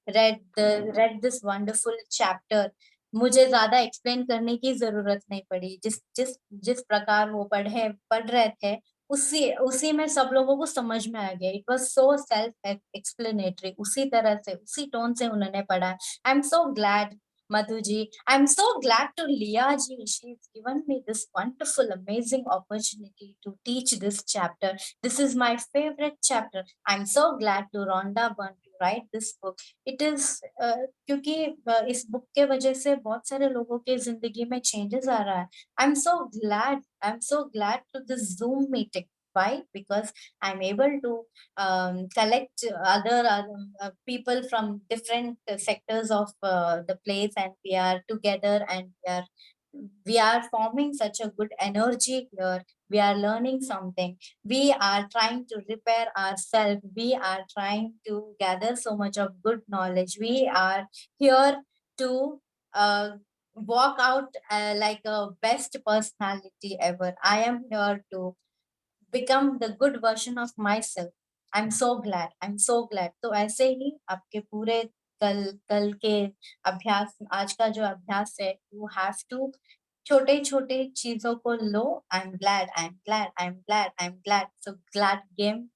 read this wonderful chapter। मुझे ज्यादा एक्सप्लेन करने की जरूरत नहीं पड़ी। जिस जिस जिस प्रकार वो पढ़ रहे थे उसी में सब लोगों को समझ में आ गया. It was so self explanatory. उसी तरह से उसी टोन से उन्होंने पढ़ा. आई am so glad Madhu ji. I'm so glad to Leah ji. She's given me this wonderful, amazing opportunity to teach this chapter. This is my favorite chapter. I'm so glad to Rhonda Byrne to write this book. It is क्योंकि इस book के वजह से बहुत सारे लोगों के जिंदगी में चेंजेस आ रहा है. I'm so glad. I'm so glad to this Zoom meeting. Why? Because I'm able to collect other people from different sectors of the place, and we are together, and we are forming such a good energy here. We are learning something. We are trying to repair ourselves. We are trying to gather so much of good knowledge. We are here to walk out like a best personality ever. I am here to become the good version of myself. I'm so glad. I'm so glad. तो ऐसे ही आपके पूरे कल कल के अभ्यास, आज का जो अभ्यास है, you have to छोटे छोटे चीजों को लो. I'm glad. I'm glad. I'm glad. I'm glad. So glad game.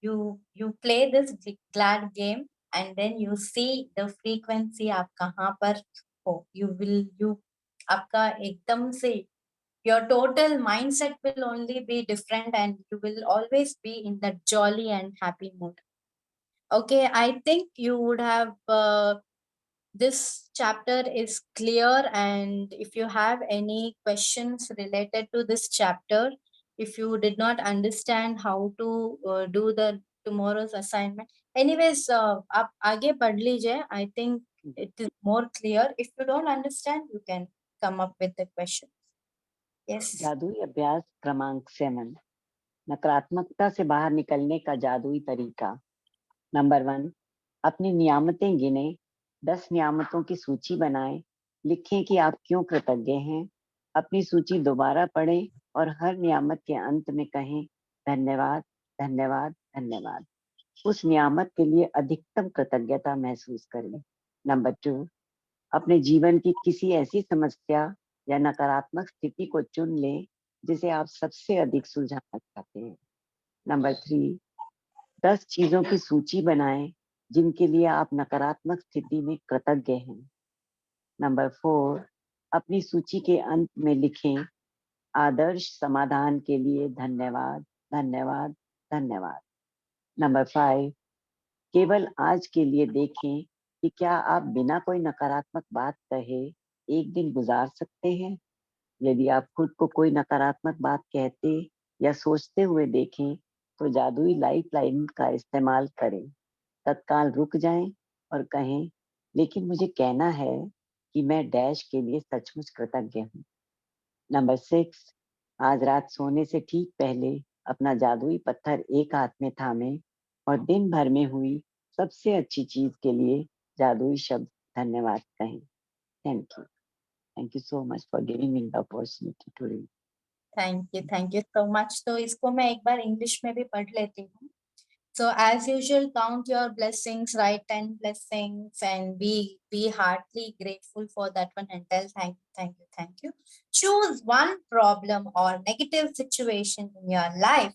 You play this glad game, and then you see the frequency आप कहाँ पर हो. You आपका एकदम से your total mindset will only be different, and you will always be in that jolly and happy mood. Okay, I think you would have this chapter is clear, and if you have any questions related to this chapter, if you did not understand how to do the tomorrow's assignment, anyways आप आगे पढ़ लीजिए. I think it is more clear. If you don't understand, you can come up with the question. Yes. जादुई अभ्यास क्रमांक 7, नकारात्मकता से बाहर निकलने का जादुई तरीका. नंबर 1, अपनी नियामतें गिने. 10 नियामतों की सूची बनाएं. लिखें कि आप क्यों कृतज्ञ हैं. अपनी सूची दोबारा पढ़ें और हर नियामत के अंत में कहें धन्यवाद, धन्यवाद, धन्यवाद. उस नियामत के लिए अधिकतम कृतज्ञता महसूस करें. नंबर 2, अपने जीवन की किसी ऐसी समस्या या नकारात्मक स्थिति को चुन लें जिसे आप सबसे अधिक सुलझाना चाहते हैं. नंबर 3, 10 चीजों की सूची बनाएं जिनके लिए आप नकारात्मक स्थिति में कृतज्ञ हैं. नंबर 4, अपनी सूची के अंत में लिखें आदर्श समाधान के लिए धन्यवाद, धन्यवाद, धन्यवाद. नंबर 5, केवल आज के लिए देखें कि क्या आप बिना कोई नकारात्मक बात कहे एक दिन गुजार सकते हैं. यदि आप खुद को कोई नकारात्मक बात कहते या सोचते हुए देखें तो जादुई लाइफलाइन का इस्तेमाल करें. तत्काल रुक जाएं और कहें लेकिन मुझे कहना है कि मैं डैश के लिए सचमुच कृतज्ञ हूं. नंबर 6, आज रात सोने से ठीक पहले अपना जादुई पत्थर एक हाथ में थामें और दिन भर में हुई सबसे अच्छी चीज के लिए जादुई शब्द धन्यवाद कहें. Thank you. Thank you so much for giving me the opportunity to read. Thank you so much. तो इसको मैं एक बार इंग्लिश में भी पढ़ लेती हूँ. So as usual, count your blessings, write 10 blessings, and be heartily grateful for that one, and tell thank you. Choose one problem or negative situation in your life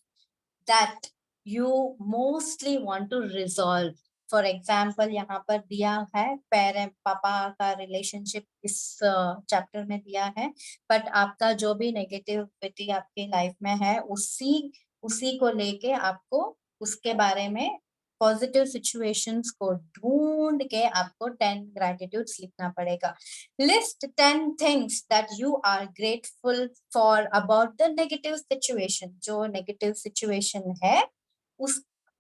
that you mostly want to resolve. For example यहाँ पर दिया है parent पापा का relationship इस chapter में दिया है, बट आपका जो भी नेगेटिविटी आपकी लाइफ में है उसी को लेके आपको उसके बारे में पॉजिटिव सिचुएशंस को ढूंढ के आपको 10 ग्रैटिट्यूड्स लिखना पड़ेगा. List 10 things that you are grateful for about the negative situation. जो नेगेटिव सिचुएशन है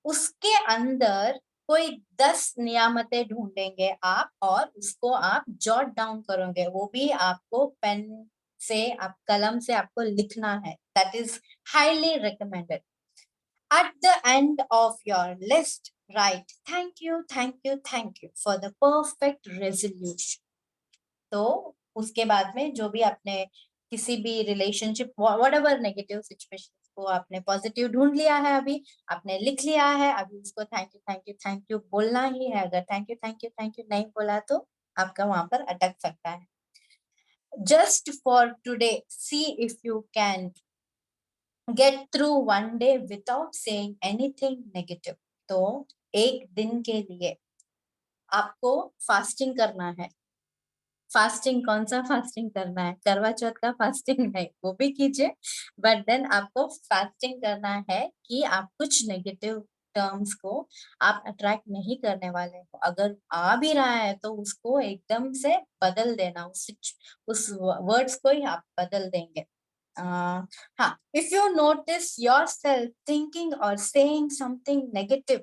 उसके अंदर कोई 10 नियामतें ढूंढेंगे आप, और उसको आप जॉट डाउन करोगे. वो भी आपको पेन से, आप कलम से आपको लिखना है. That is highly recommended. At the end of your list, write thank you for the perfect resolution. तो उसके बाद में जो भी आपने किसी भी रिलेशनशिप व्हाटएवर नेगेटिव सिचुएशन को आपने पॉजिटिव ढूंढ लिया है, अभी आपने लिख लिया है, अभी उसको थैंक यू बोलना ही है. अगर थैंक यू नहीं बोला तो आपका वहां पर अटक सकता है. Just for today, see if you can get through one day without saying anything negative. तो एक दिन के लिए आपको फास्टिंग करना है। फास्टिंग कौन सा फास्टिंग करना है? करवा चौथ का फास्टिंग नहीं, वो भी कीजिए, बट देन आपको फास्टिंग करना है कि आप कुछ नेगेटिव टर्म्स को आप अट्रैक्ट नहीं करने वाले हो। अगर आ भी रहा है तो उसको एकदम से बदल देना, उस वर्ड्स को ही आप बदल देंगे। हाँ, if you notice yourself thinking or saying something negative,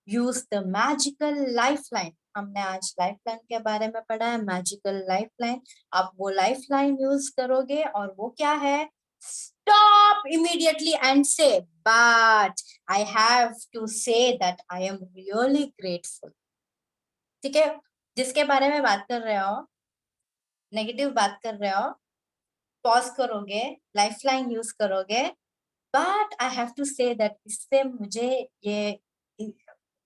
use the magical lifeline. हमने आज लाइफलाइन के बारे में पढ़ा है, मैजिकल लाइफलाइन। आप वो लाइफलाइन यूज करोगे और वो क्या है? Stop immediately and say, but I have to say that I am really grateful. ठीक है, जिसके बारे में बात कर रहे हो, नेगेटिव बात कर रहे हो, पॉज करोगे, लाइफलाइन यूज करोगे, but I have to say that इससे मुझे ये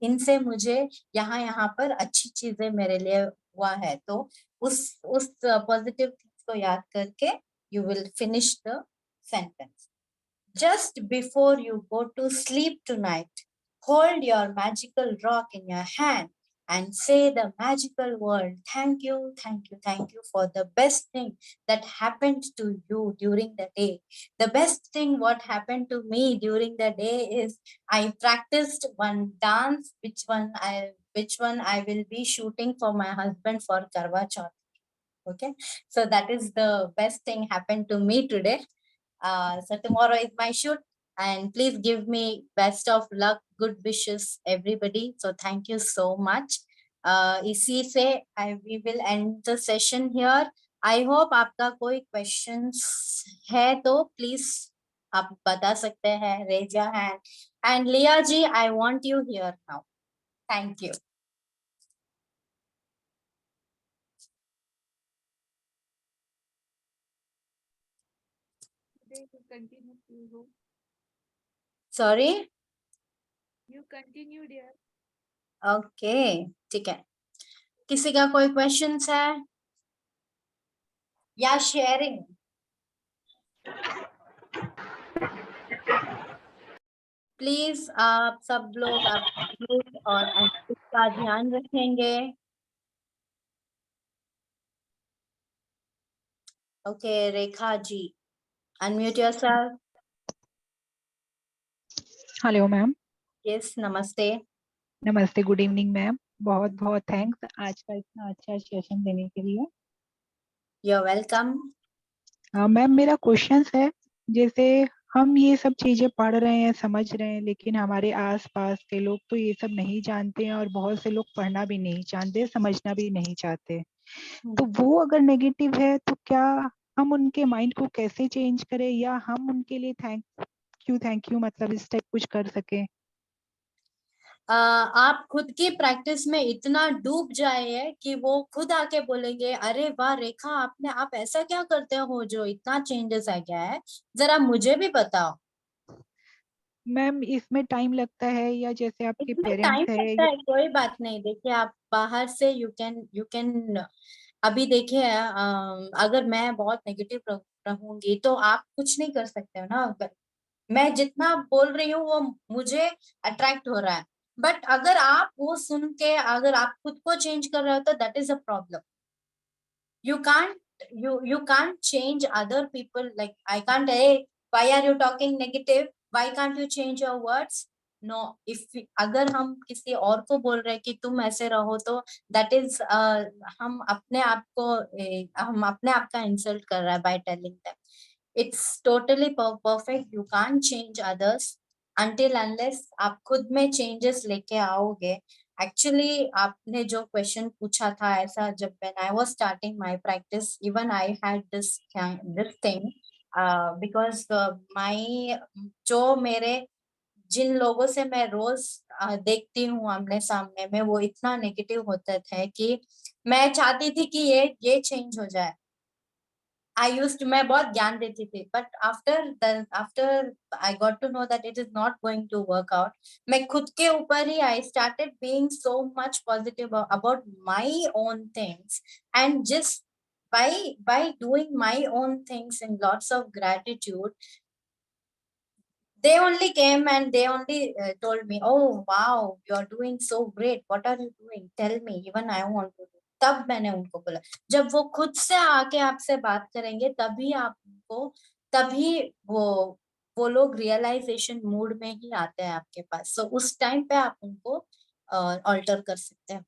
इनसे मुझे यहाँ पर अच्छी चीजें मेरे लिए हुआ है। तो उस पॉजिटिव थिंग्स को याद करके you will finish the sentence. Just before you go to sleep tonight, hold your magical rock in your hand and say the magical word, thank you, thank you, thank you for the best thing that happened to you during the day. The best thing what happened to me during the day is I practiced one dance, which one I will be shooting for my husband for Karwa Chauth. Okay, so that is the best thing happened to me today. So tomorrow is my shoot, and please give me best of luck, good wishes, everybody. So thank you so much. इसी से we will end the session here. I hope आपका कोई questions है तो please आप बता सकते हैं, raise your hand. And Leah ji, I want you here now. Thank you. Continue. Sorry. You continue, dear. Okay, ठीक है। किसी का कोई questions है या sharing? प्लीज आप सब लोग आप और का ध्यान रखेंगे। Okay, Rekha ji, unmute yourself. Hello ma'am. Yes, नमस्ते। नमस्ते, गुड इवनिंग मैम। बहुत बहुत थैंक्स आज का इतना अच्छा सेशन देने के लिए। You are welcome. मैम मेरा क्वेश्चन है, जैसे हम ये सब चीजें पढ़ रहे हैं, समझ रहे हैं, लेकिन हमारे आसपास के लोग तो ये सब नहीं जानते हैं और बहुत से लोग पढ़ना भी नहीं जानते, समझना भी नहीं चाहते। तो वो अगर नेगेटिव है तो क्या हम उनके माइंड को कैसे चेंज करें, या हम उनके लिए थैंक यू मतलब इस टाइप कुछ कर सके? आप खुद की प्रैक्टिस में इतना डूब जाए कि वो खुद आके बोलेंगे, अरे वाह रेखा, आप ऐसा क्या करते हो जो इतना चेंजेस आ गया है, जरा मुझे भी बताओ। मैम इसमें टाइम लगता है, या जैसे आपके इसमें पेरेंट्स टाइम है लगता है, कोई बात नहीं। देखिए, आप बाहर से यू कैन अभी देखिए, अगर मैं बहुत नेगेटिव रहूंगी तो आप कुछ नहीं कर सकते हो ना। मैं जितना बोल रही हूँ वो मुझे अट्रैक्ट हो रहा है, बट अगर आप वो सुन के अगर आप खुद को चेंज कर रहे हो तो that is a problem. you can't you can't change other people. Like I can't, hey, why are you talking negative, why can't you change your words? No, if अगर हम किसी और को बोल रहे हैं कि तुम ऐसे रहो तो दैट इज हम अपने आप को हम अपने आप का इंसल्ट कर रहा है by telling them. It's totally perfect, you can't change others until unless आप खुद में चेंजेस लेके आओगे। एक्चुअली आपने जो क्वेश्चन पूछा था, ऐसा जब when I was starting my practice, even I had this thing, because my जो मेरे जिन लोगों से मैं रोज देखती हूँ आमने सामने में, वो इतना नेगेटिव होते थे कि मैं चाहती थी कि ये चेंज हो जाए। मैं बहुत ज्ञान देती थी, but after I got to know that it is not going to work out. मैं खुद के ऊपर ही I started being so much positive about my own things, and just by doing my own things in lots of gratitude, they only came and they only told me, oh wow, you are doing so great, what are you doing, tell me, even I want to do. तब मैंने उनको बोला, जब वो खुद से आके आपसे बात करेंगे तभी आप उनको, तभी वो लोग रियलाइजेशन मूड में ही आते हैं आपके पास. सो उस टाइम पे आप उनको ऑल्टर कर सकते हैं.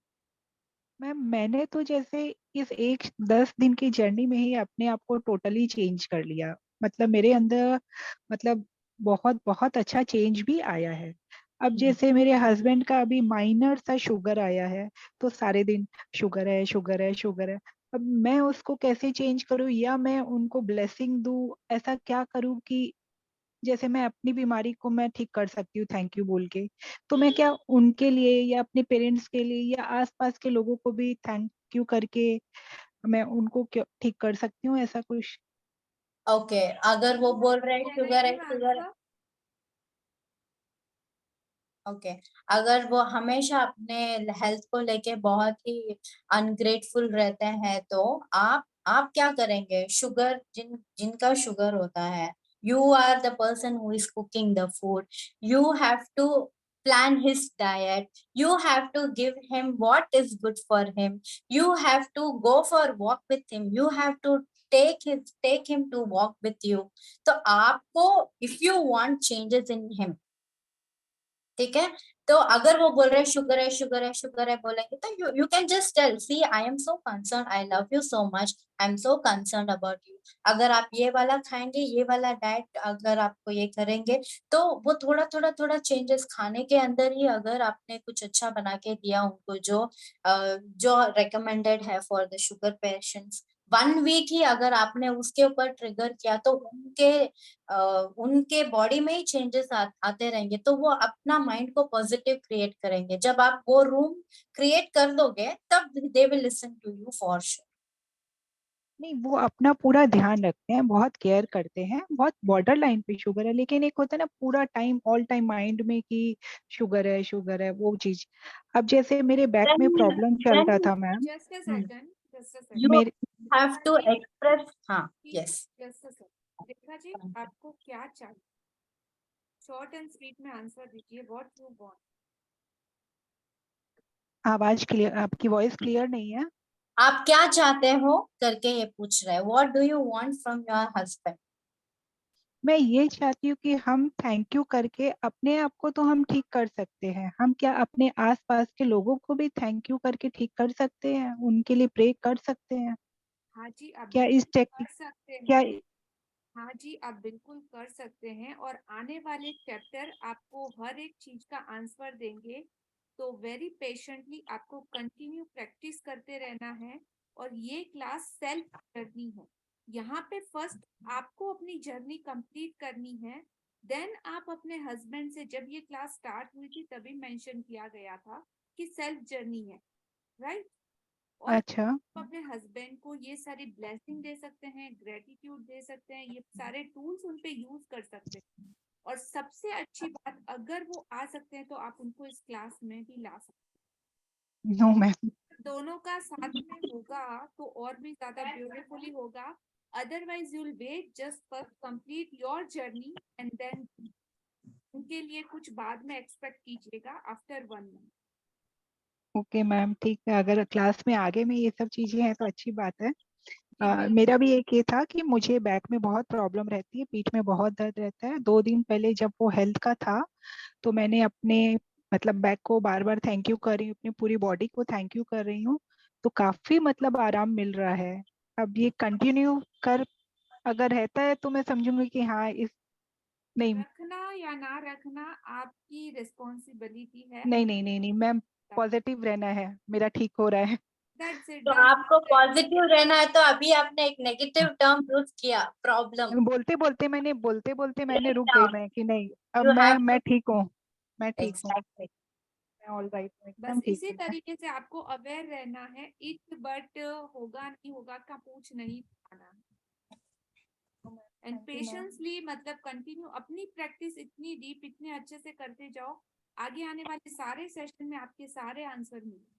मैम मैंने तो जैसे इस 10 दिन की जर्नी में ही अपने आप को टोटली चेंज कर लिया। मतलब मेरे अंदर मतलब बहुत बहुत अच्छा चेंज भी आया है। अब जैसे मेरे हस्बैंड का अभी माइनर सा शुगर आया है, तो सारे दिन शुगर है शुगर है शुगर है। अब मैं उसको कैसे चेंज करूँ, या मैं उनको ब्लेसिंग दूं, ऐसा क्या करूँ कि जैसे मैं अपनी बीमारी को मैं ठीक कर सकती हूँ थैंक यू बोल के, तो मैं क्या उनके लिए या अपने पेरेंट्स के लिए या आसपास के लोगों को भी थैंक यू करके मैं उनको क्या ठीक कर सकती हूँ, ऐसा कुछ? ओके, अगर वो बोल रहे हैं शुगर है Can I give शुगर है, answer? ओके, अगर वो हमेशा अपने हेल्थ को लेके बहुत ही अनग्रेटफुल रहते हैं, तो आप क्या करेंगे? शुगर जिनका शुगर होता है, you are the person who is cooking the food, you have to plan his diet, you have to give him what is good for him, you have to go for walk with him, you have to take him to walk with you. तो आपको, if you want changes in him, ठीक है, तो अगर वो बोल रहे हैं शुगर है शुगर है शुगर है बोलेंगे, तो you can just tell, see I am so concern, I love you so much, I am so concern about you. अगर आप ये वाला खाएंगे, ये वाला डाइट अगर आपको ये करेंगे, तो वो थोड़ा थोड़ा थोड़ा चेंजेस खाने के अंदर ही, अगर आपने कुछ अच्छा बना के दिया उनको, जो रिकमेंडेड है for the sugar patients, 1 week ही अगर आपने उसके ऊपर ट्रिगर किया, तो उनके बॉडी में ही चेंजेस आते रहेंगे. तो वो अपना माइंड को पॉजिटिव क्रिएट करेंगे. जब आप वो रूम क्रिएट कर दोगे, तब they will listen to you for sure. नहीं, वो अपना पूरा ध्यान रखते हैं, बहुत केयर करते हैं, बहुत बॉर्डर लाइन पे शुगर है, लेकिन एक होता है ना पूरा टाइम ऑल टाइम माइंड में कि शुगर है वो चीज। अब जैसे मेरे बैक में प्रॉब्लम चल रहा था ma'am. Just a second. Just a second. You मेरे हैव टू एक्सप्रेस. हाँ, yes. Just a second. Rekha ji, आपको क्या चाहिए? शॉर्ट एंड स्वीट में आंसर दीजिए. What you want? आवाज क्लियर, आपकी वॉइस क्लियर नहीं है। आप क्या चाहते हो करके ये पूछ रहे हैं. What do you want from your husband? मैं ये चाहती हूँ कि हम थैंक यू करके अपने आप को तो हम ठीक कर सकते हैं, हम क्या अपने आसपास के लोगों को भी थैंक यू करके ठीक कर सकते हैं, उनके लिए प्रे कर सकते हैं? हाँ जी, आप क्या बिल्कुल इस टेक्निक कर सकते क्या हैं. हाँ जी, आप बिल्कुल कर सकते हैं, और आने वाले चैप्टर आपको हर एक चीज का आंसर देंगे. तो वेरी पेशेंटली आपको कंटिन्यू प्रैक्टिस करते रहना है. और ये क्लास सेल्फ जर्नी है. यहाँ पे फर्स्ट आपको अपनी जर्नी कंप्लीट करनी है. देन आप अपने हस्बैंड से, जब ये क्लास स्टार्ट हुई थी तभी मेंशन किया गया था कि सेल्फ जर्नी है, राइट? और अच्छा, अपने हस्बैंड को ये सारी ब्लेसिंग दे सकते हैं, ग्रेटिट्यूड दे सकते हैं, ये सारे टूल्स उन पे यूज कर सकते हैं. और सबसे अच्छी बात, अगर वो आ सकते हैं तो आप उनको इस क्लास में भी ला सकते नो मैम। हैं. दोनों का साथ में होगा तो और भी ज्यादा ब्यूटीफुली होगा. Otherwise you'll wait just for complete your journey, and then उनके लिए कुछ बाद में एक्सपेक्ट कीजिएगा आफ्टर 1 मंथ. ओके मैम, ठीक है, अगर क्लास में आगे में ये सब चीजें हैं तो अच्छी बात है। जी बिल्कुल. मेरा भी एक ये था कि मुझे बैक में बहुत प्रॉब्लम रहती है, पीठ में बहुत दर्द रहता है। 2 दिन पहले जब वो हेल्थ का था, तो मैंने अपने मतलब बैक को बार बार थैंक यू कर रही हूँ, अपनी पूरी बॉडी को थैंक यू कर रही हूँ, तो काफी मतलब आराम मिल रहा है। अब ये कंटिन्यू कर अगर रहता है तो मैं समझूंगी कि हाँ इस नहीं रखना या ना रखना आपकी रिस्पॉन्सिबिलिटी है. नहीं नहीं नहीं नहीं मैम, पॉजिटिव रहना है, मेरा ठीक हो रहा है। That's it. तो आपको पॉजिटिव रहना है, तो अभी आपने एक नेगेटिव टर्म यूज किया, प्रॉब्लम. बोलते बोलते मैंने रुक गई मैं कि नहीं, अब यू हैव मैं टू. ठीक हूँ, मैं ठीक हूँ, एग्जैक्टली. मैं ऑल राइट हूँ, बस एकदम ठीक इसी हूँ मैं। तरीके से आपको अवेयर रहना है. इट बट होगा नहीं होगा का पूछ नहीं पाना. And thank you ma'am. Patiently मतलब कंटिन्यू अपनी प्रैक्टिस इतनी डीप, इतने अच्छे से करते जाओ. आगे आने वाले सारे सेशन में आपके सारे आंसर मिलेंगे.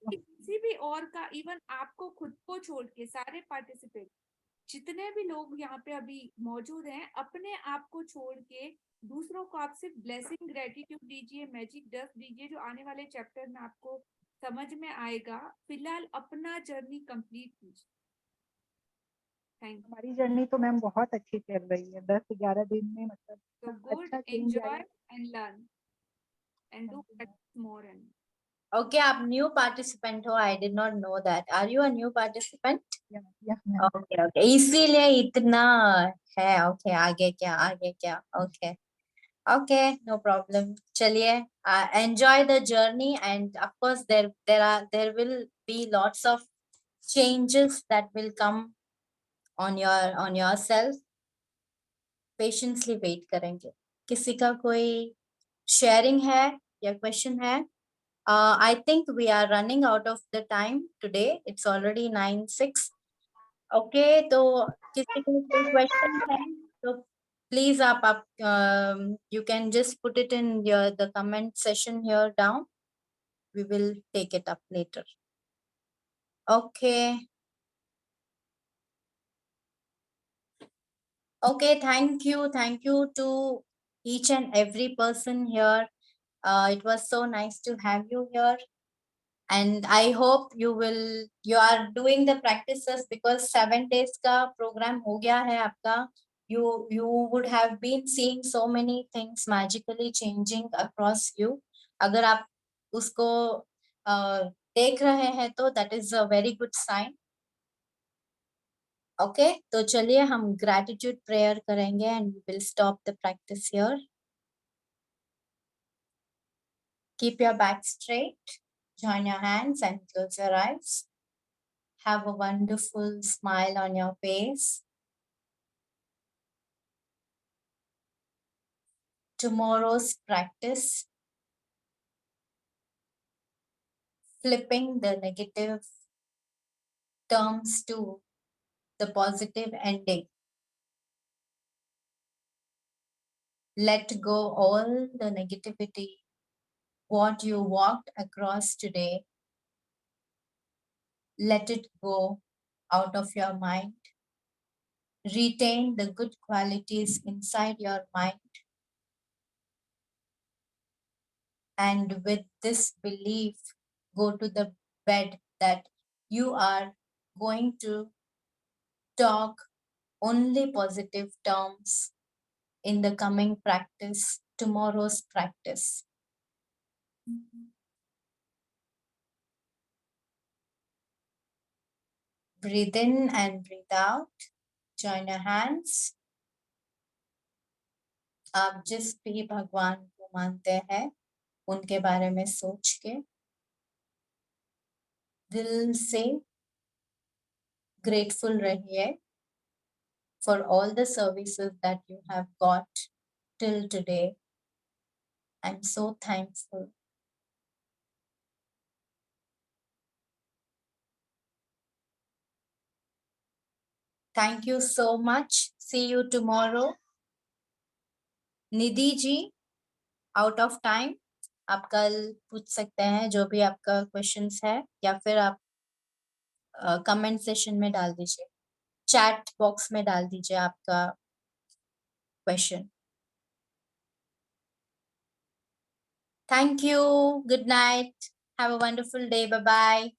किसी भी और का, इवन आपको खुद को छोड़ के सारे पार्टिसिपेट जितने भी लोग यहाँ पे अभी मौजूद हैं, अपने आप को छोड़ के दूसरों को आप सिर्फ ब्लेसिंग ग्रेटिट्यूड दीजिए, मैजिक डस्ट दीजिए, जो आने वाले चैप्टर में आपको समझ में आएगा। फिलहाल अपना जर्नी कंप्लीट कीजिए। Thank you. हमारी जर्नी तो मैम बहुत अच्छी चल रही है, 10-11 दिन में मतलब So इतना good, अच्छा चेंज enjoy आया। and learn and do practice more and more. Okay, आप new participant हो, I did not know that. Are you a new participant? Yes, ma'am. Okay, okay. इसीलिए इतना है. Okay, आगे क्या? Okay. Okay, no problem. चलिए, enjoy the journey, and of course there will be lots of changes that will come on yourself. Patiently wait करेंगे. किसी का कोई sharing है या question है? I think we are running out of the time today. It's already 9:06. Okay, तो किसी को कोई question है तो please आप you can just put it in the comment session here down. We will take it up later. Okay. Okay, thank you to each and every person here. It was so nice to have you here. And I hope you are doing the practices, because 7 days का program हो गया है आपका. You would have been seeing so many things magically changing across you. अगर आप उसको देख रहे हैं तो that is a very good sign. Okay, तो चलिए हम gratitude prayer करेंगे and we will stop the practice here. Keep your back straight, join your hands and close your eyes. Have a wonderful smile on your face. Tomorrow's practice, flipping the negative terms to the positive ending. Let go all the negativity, what you walked across today. Let it go out of your mind. Retain the good qualities inside your mind. And with this belief, go to the bed that you are going to talk only positive terms in the coming practice, tomorrow's practice. Breathe in and breathe out. Join your hands. आप जिस भी भगवान को मानते हैं उनके बारे में सोच के दिल से grateful रहिए for all the services that you have got till today. I'm so thankful. Thank you so much. See you tomorrow. Nidhi ji, out of time, आप कल पूछ सकते हैं जो भी आपका क्वेश्चंस है, या फिर आप कमेंट सेशन में डाल दीजिए, चैट बॉक्स में डाल दीजिए आपका question. Thank you. Good night. Have a wonderful day. Bye-bye.